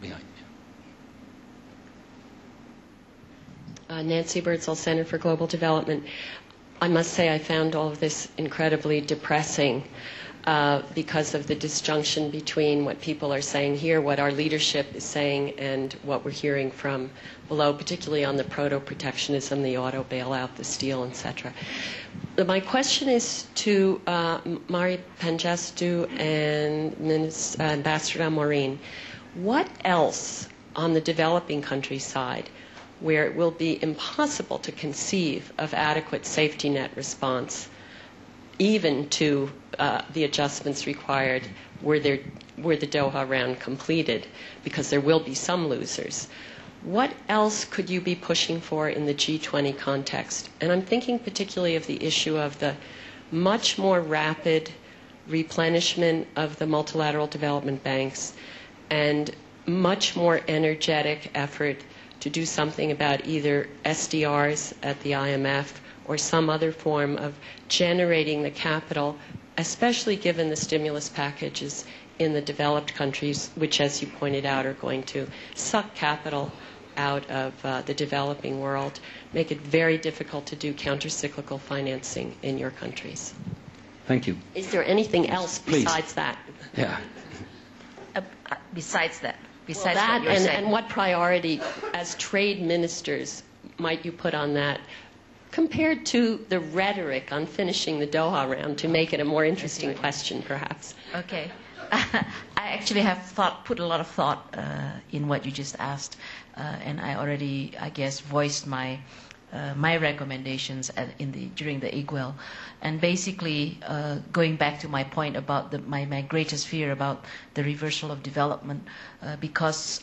behind. Nancy Birdsall, Center for Global Development. I must say I found all of this incredibly depressing because of the disjunction between what people are saying here, what our leadership is saying, and what we're hearing from below, particularly on the proto-protectionism, the auto bailout, the steel, etc. My question is to Mari Pangestu and Ambassador Amorim. What else on the developing country side, where it will be impossible to conceive of adequate safety net response, even to the adjustments required were the Doha round completed, because there will be some losers. What else could you be pushing for in the G20 context? And I'm thinking particularly of the issue of the much more rapid replenishment of the multilateral development banks and much more energetic effort to do something about either SDRs at the IMF or some other form of generating the capital, especially given the stimulus packages in the developed countries, which, as you pointed out, are going to suck capital out of the developing world, make it very difficult to do counter-cyclical financing in your countries. Thank you. Is there anything else besides that? Yeah. Besides that? Besides that, and what priority, as trade ministers, might you put on that, compared to the rhetoric on finishing the Doha round, to make it a more interesting question, perhaps? Okay. I actually have put a lot of thought in what you just asked, and I already, I guess, voiced my recommendations during the IGWEL. And basically, going back to my point about my greatest fear about the reversal of development, because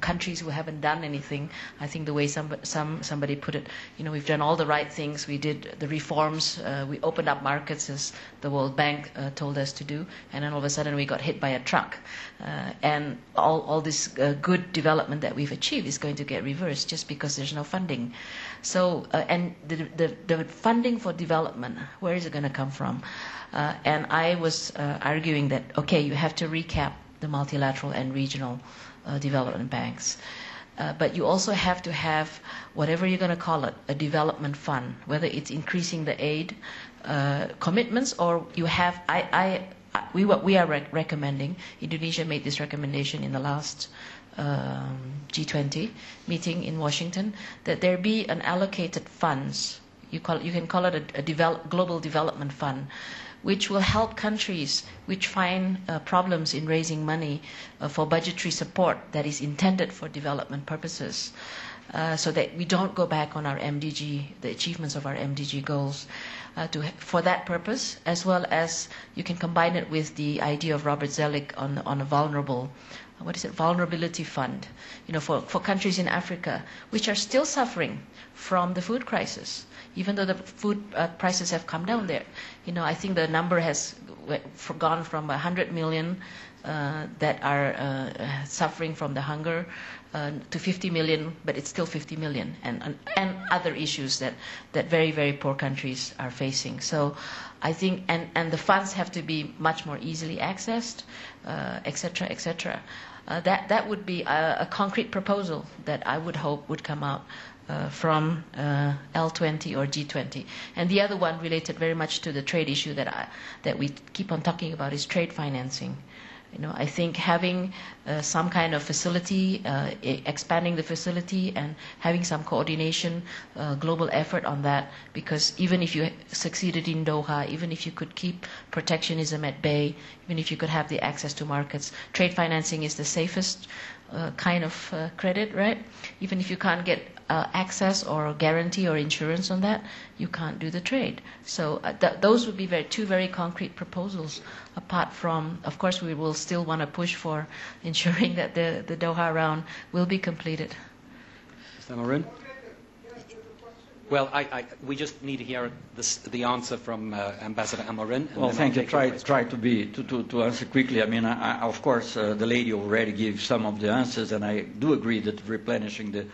countries who haven't done anything. I think the way somebody put it, we've done all the right things. We did the reforms. We opened up markets as the World Bank told us to do, and then all of a sudden we got hit by a truck, and all this good development that we've achieved is going to get reversed just because there's no funding. So, and the funding for development, where is it going to come from? And I was arguing that, okay, you have to recap the multilateral and regional development banks. But you also have to have, whatever you're going to call it, a development fund, whether it's increasing the aid commitments or you have, we are recommending, Indonesia made this recommendation in the last G20 meeting in Washington, that there be an allocated funds, you can call it a global development fund, which will help countries which find problems in raising money for budgetary support that is intended for development purposes, so that we don't go back on our MDG, the achievements of our MDG goals, for that purpose, as well as you can combine it with the idea of Robert Zelig on a vulnerability fund, for countries in Africa which are still suffering from the food crisis. Even though the food prices have come down there, I think the number has gone from 100 million that are suffering from the hunger to 50 million, but it's still 50 million, and other issues that very, very poor countries are facing. So I think, and the funds have to be much more easily accessed, etc., etc. That would be a concrete proposal that I would hope would come out from L20 or G20. And the other one related very much to the trade issue that we keep on talking about is trade financing. I think having some kind of facility, expanding the facility and having some coordination, global effort on that, because even if you succeeded in Doha, even if you could keep protectionism at bay, even if you could have the access to markets, trade financing is the safest kind of credit, right? Even if you can't get access or guarantee or insurance on that, you can't do the trade. So those would be two very concrete proposals, apart from, of course, we will still want to push for ensuring that the Doha round will be completed. Mr. Amorim? Well, we just need to hear the answer from Ambassador Amorim. Well, thank you. Try to answer quickly. I mean, of course, the lady already gave some of the answers, and I do agree that replenishing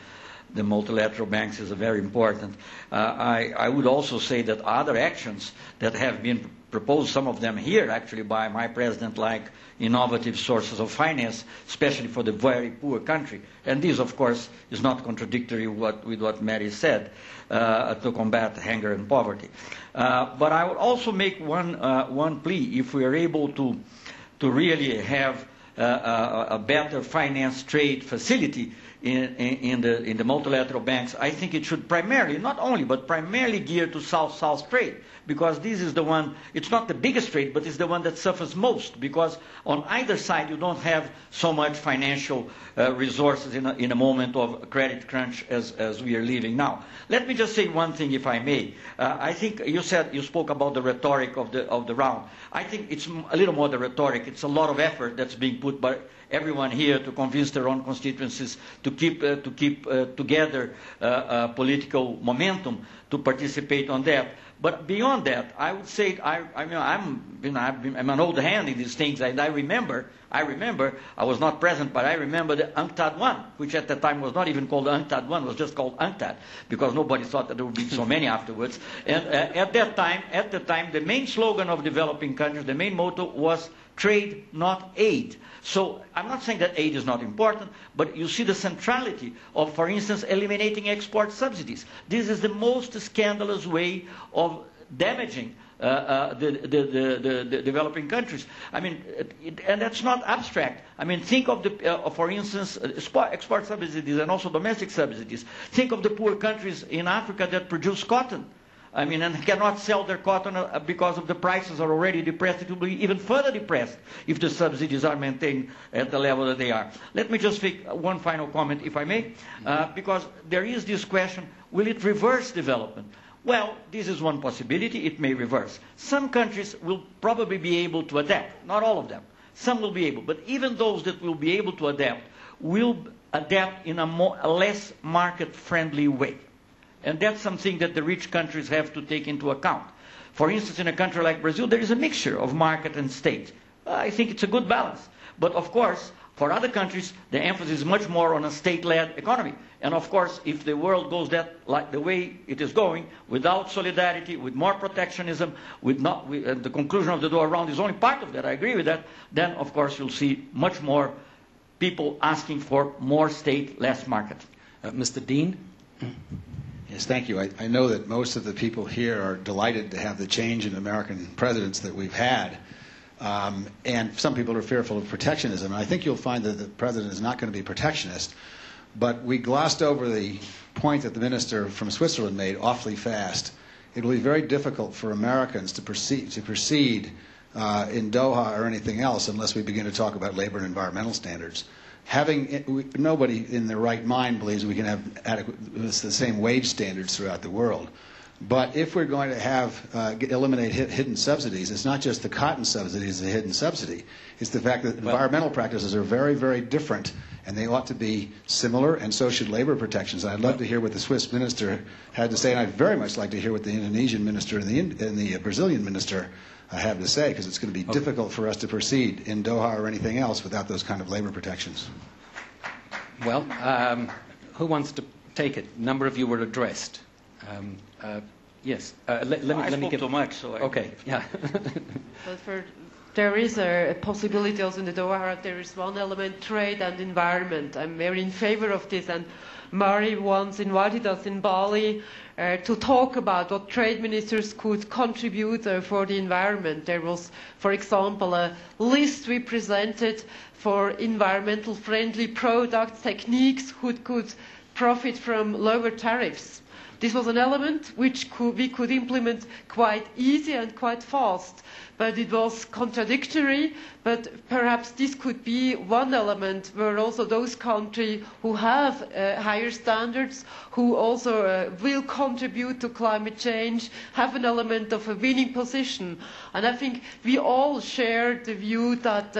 the multilateral banks is very important. I would also say that other actions that have been proposed, some of them here actually by my president, like innovative sources of finance, especially for the very poor country. And this, of course, is not contradictory with what Mary said, to combat hunger and poverty. But I would also make one plea. If we are able to really have a better finance trade facility in the multilateral banks, I think it should primarily, not only, but primarily geared to South-South trade, because this is the one, it's not the biggest trade, but it's the one that suffers most, because on either side you don't have so much financial resources in a moment of credit crunch as we are living now. Let me just say one thing, if I may. I think you spoke about the rhetoric of the round. I think it's a little more the rhetoric. It's a lot of effort that's being put by everyone here to convince their own constituencies to keep together political momentum to participate on that. But beyond that, I would say I'm an old hand in these things, and I remember I was not present, but I remember the UNCTAD 1, which at the time was not even called UNCTAD 1, was just called UNCTAD, because nobody thought that there would be so many afterwards. And at the time, the main slogan of developing countries, the main motto was trade, not aid. So I'm not saying that aid is not important, but you see the centrality of, for instance, eliminating export subsidies. This is the most scandalous way of damaging the developing countries. I mean, and that's not abstract. I mean, think of for instance, export subsidies and also domestic subsidies. Think of the poor countries in Africa that produce cotton. I mean, and cannot sell their cotton because of the prices are already depressed. It will be even further depressed if the subsidies are maintained at the level that they are. Let me just make one final comment, if I may, because there is this question, will it reverse development? Well, this is one possibility. It may reverse. Some countries will probably be able to adapt. Not all of them. Some will be able. But even those that will be able to adapt will adapt in a less market-friendly way. And that's something that the rich countries have to take into account. For instance, in a country like Brazil, there is a mixture of market and state. I think it's a good balance. But of course, for other countries, the emphasis is much more on a state-led economy. And of course, if the world goes like the way it is going, without solidarity, with more protectionism, the conclusion of the Doha round is only part of that, I agree with that, then of course you'll see much more people asking for more state, less market. Mr. Dean? Yes, thank you. I know that most of the people here are delighted to have the change in American presidents that we've had. And some people are fearful of protectionism. And I think you'll find that the president is not going to be protectionist. But we glossed over the point that the minister from Switzerland made awfully fast. It will be very difficult for Americans to proceed in Doha or anything else unless we begin to talk about labor and environmental standards. Nobody in their right mind believes we can have the same wage standards throughout the world. But if we're going to eliminate hidden subsidies, it's not just the cotton subsidy is a hidden subsidy. It's the fact that environmental practices are very, very different, and they ought to be similar, and so should labor protections. I'd love to hear what the Swiss minister had to say, and I'd very much like to hear what the Indonesian minister and the Brazilian minister have to say, because it's going to be difficult for us to proceed in Doha or anything else without those kind of labor protections. Well, who wants to take it? A number of you were addressed. Yes. Let me give too much. So okay. Yeah. There is a possibility also in the Doha. There is one element: trade and environment. I'm very in favor of this. And Mari once invited us in Bali to talk about what trade ministers could contribute for the environment. There was, for example, a list we presented for environmental friendly products, techniques who could profit from lower tariffs. This was an element which we could implement quite easy and quite fast, but it was contradictory. But perhaps this could be one element where also those countries who have higher standards, who also will contribute to climate change, have an element of a winning position. And I think we all share the view that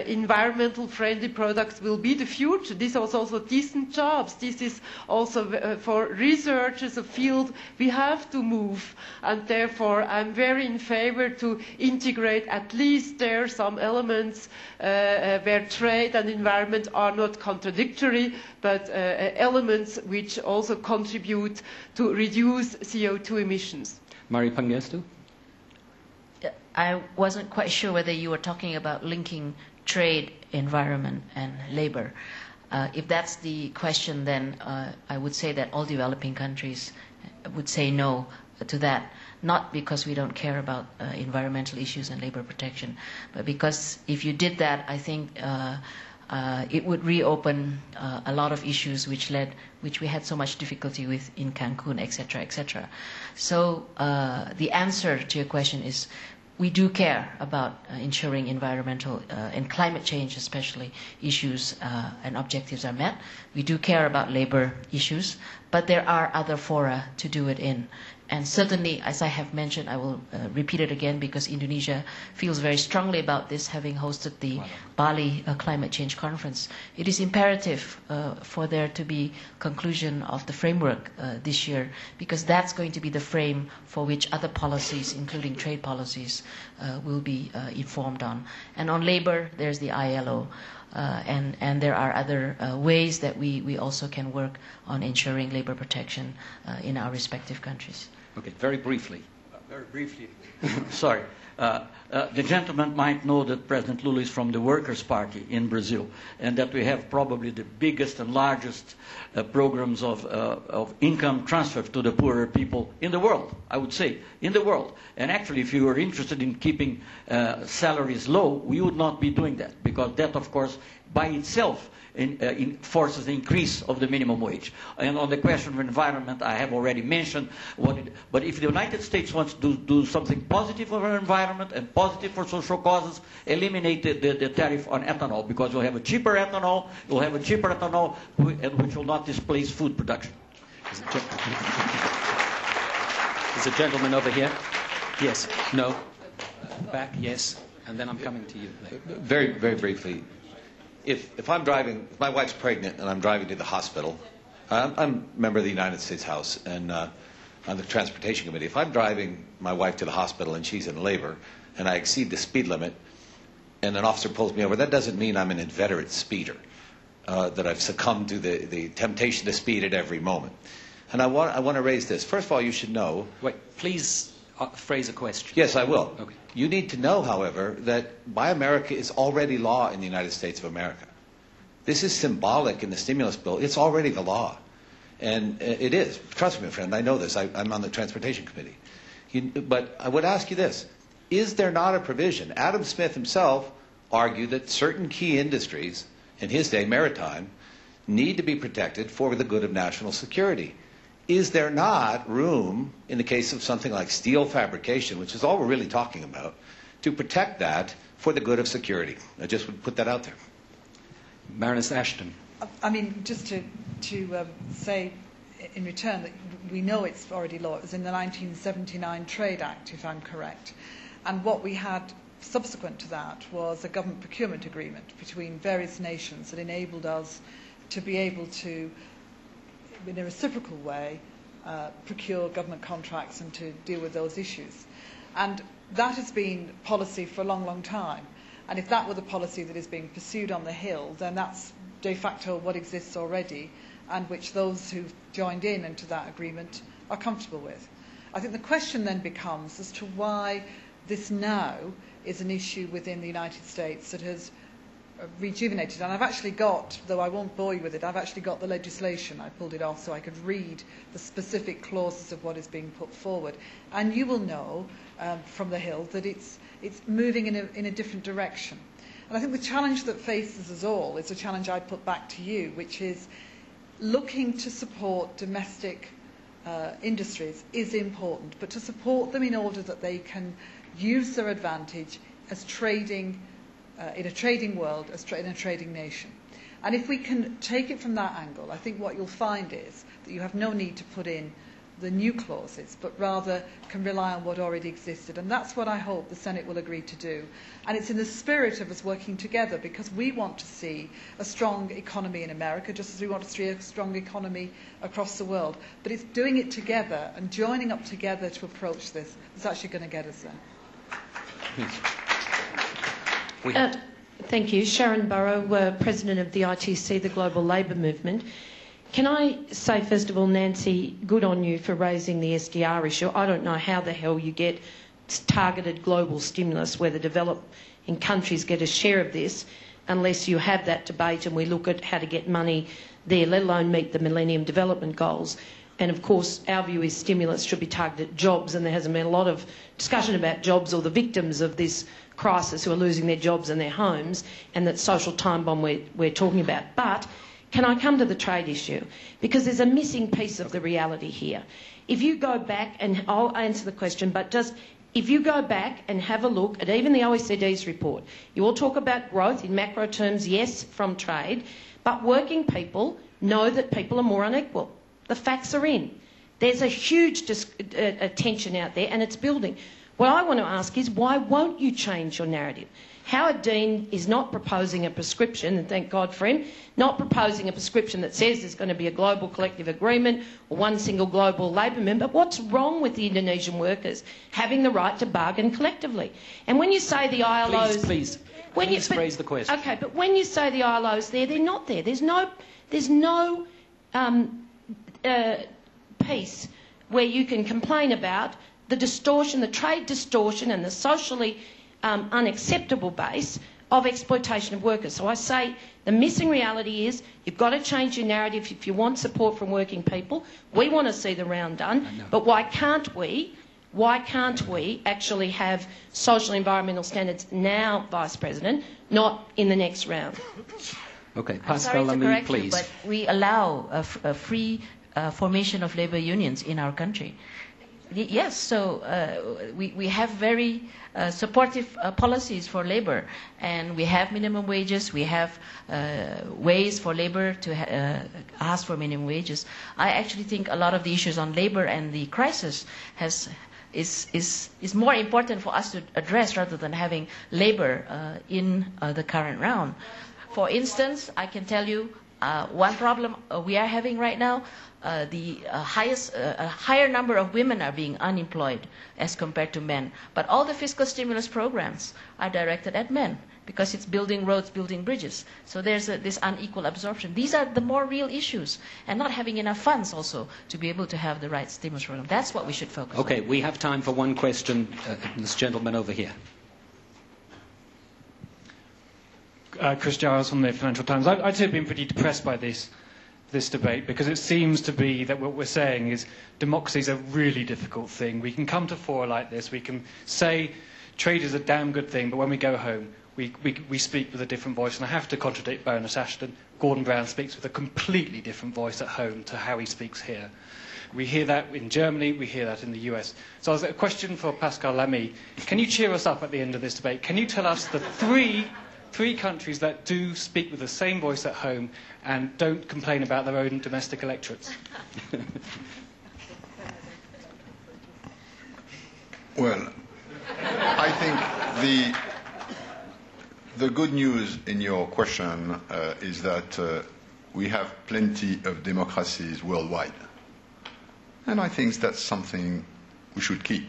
environmental friendly products will be the future. This is also decent jobs. This is also for researchers a field we have to move. And therefore I'm very in favor to integrate at least there some elements where trade and environment are not contradictory, but elements which also contribute to reduce CO2 emissions. Mari Pangestu? I wasn't quite sure whether you were talking about linking trade, environment, and labor. If that's the question, then I would say that all developing countries would say no to that. Not because we don't care about environmental issues and labor protection, but because if you did that, I think it would reopen a lot of issues which we had so much difficulty with in Cancun, etc., etc. So the answer to your question is we do care about ensuring environmental and climate change, especially, issues and objectives are met. We do care about labor issues, but there are other fora to do it in. And certainly, as I have mentioned, I will repeat it again because Indonesia feels very strongly about this, having hosted the Bali Climate Change Conference. It is imperative for there to be conclusion of the framework this year, because that's going to be the frame for which other policies, including trade policies, will be informed on. And on labor, there's the ILO. And there are other ways that we also can work on ensuring labor protection in our respective countries. Okay, very briefly. Very briefly. Sorry. The gentleman might know that President Lula is from the Workers' Party in Brazil, and that we have probably the biggest and largest programs of income transfer to the poorer people in the world, I would say, in the world. And actually, if you were interested in keeping salaries low, we would not be doing that, because that, of course, by itself forces the increase of the minimum wage. And on the question of environment, I have already mentioned but if the United States wants to do something positive for our environment and positive for social causes, eliminate the tariff on ethanol, because you'll have a cheaper ethanol, which will not displace food production. Is a gentleman over here? Yes. No. Back? Yes. And then I'm coming to you. Very, very briefly. if I'm driving, if my wife's pregnant and I'm driving to the hospital, I'm a member of the United States House and on the Transportation Committee. If I'm driving my wife to the hospital and she's in labor and I exceed the speed limit and an officer pulls me over, that doesn't mean I'm an inveterate speeder, that I've succumbed to the temptation to speed at every moment. And I want to raise this. First of all, you should know... Wait, please phrase a question. Yes, I will. Okay. You need to know, however, that Buy America is already law in the United States of America. This is symbolic in the stimulus bill. It's already the law. And it is. Trust me, friend, I know this. I'm on the Transportation Committee. But I would ask you this. Is there not a provision? Adam Smith himself argued that certain key industries, in his day, maritime, need to be protected for the good of national security. Is there not room, in the case of something like steel fabrication, which is all we're really talking about, to protect that for the good of security? I just would put that out there. Baroness Ashton. I mean, just to say in return that we know it's already law. It was in the 1979 Trade Act, if I'm correct. And what we had subsequent to that was a government procurement agreement between various nations that enabled us to be able to, in a reciprocal way, procure government contracts and to deal with those issues. And that has been policy for a long, long time. And if that were the policy that is being pursued on the Hill, then that's de facto what exists already and which those who've joined in into that agreement are comfortable with. I think the question then becomes as to why this now is an issue within the United States that has rejuvenated. And I've actually got, though I won't bore you with it, I've actually got the legislation. I pulled it off so I could read the specific clauses of what is being put forward. And you will know from the Hill that it's moving in a different direction. And I think the challenge that faces us all is a challenge I put back to you, which is looking to support domestic industries is important, but to support them in order that they can use their advantage as trading in a trading world, in a trading nation. And if we can take it from that angle, I think what you'll find is that you have no need to put in the new clauses, but rather can rely on what already existed. And that's what I hope the Senate will agree to do. And it's in the spirit of us working together, because we want to see a strong economy in America, just as we want to see a strong economy across the world. But it's doing it together and joining up together to approach this that's actually going to get us there. Thank you. Sharon Burrow, President of the ITC, the Global Labour Movement. Can I say, first of all, Nancy, good on you for raising the SDR issue. I don't know how the hell you get targeted global stimulus where the developing countries get a share of this unless you have that debate and we look at how to get money there, let alone meet the Millennium Development Goals. And, of course, our view is stimulus should be targeted at jobs, and there hasn't been a lot of discussion about jobs or the victims of this crisis who are losing their jobs and their homes, and that social time bomb we're talking about. But can I come to the trade issue? Because there's a missing piece of the reality here. If you go back, and I'll answer the question, but just if you go back and have a look at even the OECD's report, you all talk about growth in macro terms, yes, from trade, but working people know that people are more unequal. The facts are in. There's a huge tension out there, and it's building. What I want to ask is, why won't you change your narrative? Howard Dean is not proposing a prescription, and thank God for him, not proposing a prescription that says there's going to be a global collective agreement or one single global labour member. What's wrong with the Indonesian workers having the right to bargain collectively? And when you say the ILO's... Please phrase the question. Okay, but when you say the ILO's there, they're not there. There's no piece where you can complain about the distortion, the trade distortion and the socially unacceptable base of exploitation of workers. So I say the missing reality is you've got to change your narrative if you want support from working people. We want to see the round done, but why can't we actually have social and environmental standards now, Vice President, not in the next round? Okay, Pascal, Lamy, please. But we allow a free formation of labour unions in our country. Yes, so we have very supportive policies for labour, and we have minimum wages, we have ways for labour to ask for minimum wages. I actually think a lot of the issues on labour and the crisis is more important for us to address rather than having labour in the current round. For instance, I can tell you one problem we are having right now. The higher number of women are being unemployed as compared to men. But all the fiscal stimulus programs are directed at men because it's building roads, building bridges. So there's this unequal absorption. These are the more real issues, and not having enough funds also to be able to have the right stimulus program. That's what we should focus on. Okay, we have time for one question. This gentleman over here. Chris Giles from the Financial Times. I'd say I've been pretty depressed by this debate, because it seems to be that what we're saying is democracy is a really difficult thing. We can come to fora like this, we can say trade is a damn good thing, but when we go home, we speak with a different voice. And I have to contradict Baroness Ashton. Gordon Brown speaks with a completely different voice at home to how he speaks here. We hear that in Germany, we hear that in the US. So a question for Pascal Lamy. Can you cheer us up at the end of this debate? Can you tell us the three countries that do speak with the same voice at home and don't complain about their own domestic electorates? Well, I think the good news in your question is that we have plenty of democracies worldwide. And I think that's something we should keep,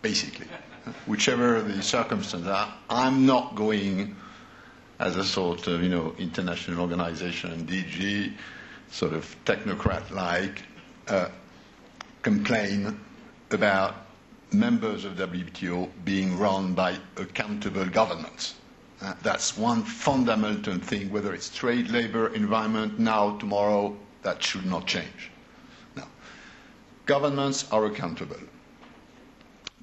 basically. Whichever the circumstances are, I'm not going as a sort of, international organization, DG, sort of technocrat-like, complain about members of WTO being run by accountable governments. That's one fundamental thing, whether it's trade, labor, environment, now, tomorrow, that should not change. Now, governments are accountable.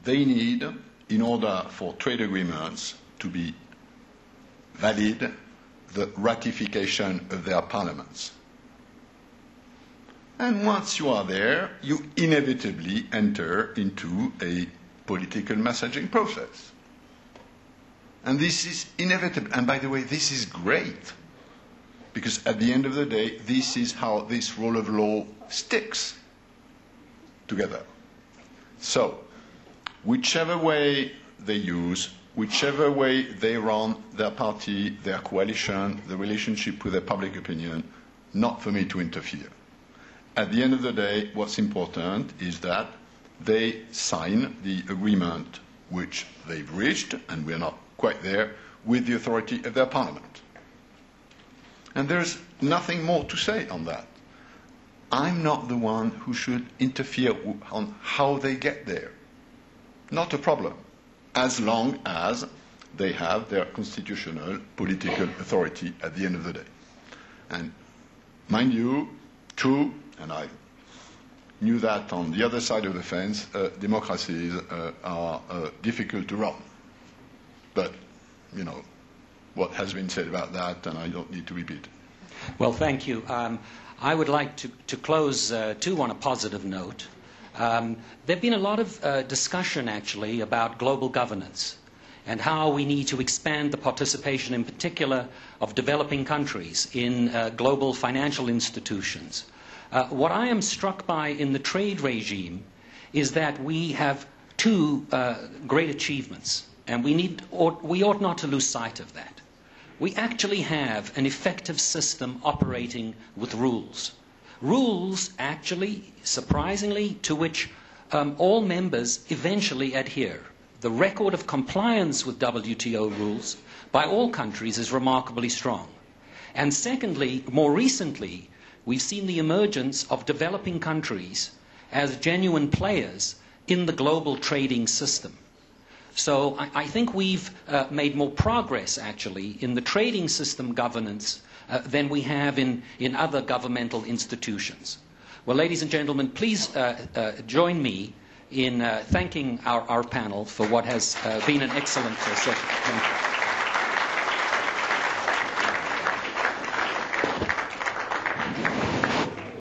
They need, in order for trade agreements to be valid, the ratification of their parliaments. And once you are there, you inevitably enter into a political messaging process. And this is inevitable. And by the way, this is great. Because at the end of the day, this is how this rule of law sticks together. So, whichever way they use, whichever way they run their party, their coalition, the relationship with their public opinion, not for me to interfere. At the end of the day, what's important is that they sign the agreement which they've reached, and we're not quite there, with the authority of their parliament. And there's nothing more to say on that. I'm not the one who should interfere on how they get there. Not a problem, as long as they have their constitutional political authority at the end of the day. And mind you, true, and I knew that on the other side of the fence, democracies are difficult to run. But, what has been said about that, and I don't need to repeat it. Well, thank you. I would like to close, too, on a positive note. There have been a lot of discussion, actually, about global governance and how we need to expand the participation, in particular, of developing countries in global financial institutions. What I am struck by in the trade regime is that we have two great achievements, and we ought not to lose sight of that. We actually have an effective system operating with rules. Rules, actually, surprisingly, to which all members eventually adhere. The record of compliance with WTO rules by all countries is remarkably strong. And secondly, more recently, we've seen the emergence of developing countries as genuine players in the global trading system. So I think we've made more progress, actually, in the trading system governance than we have in other governmental institutions. Well, ladies and gentlemen, please join me in thanking our panel for what has been an excellent session. Thank you.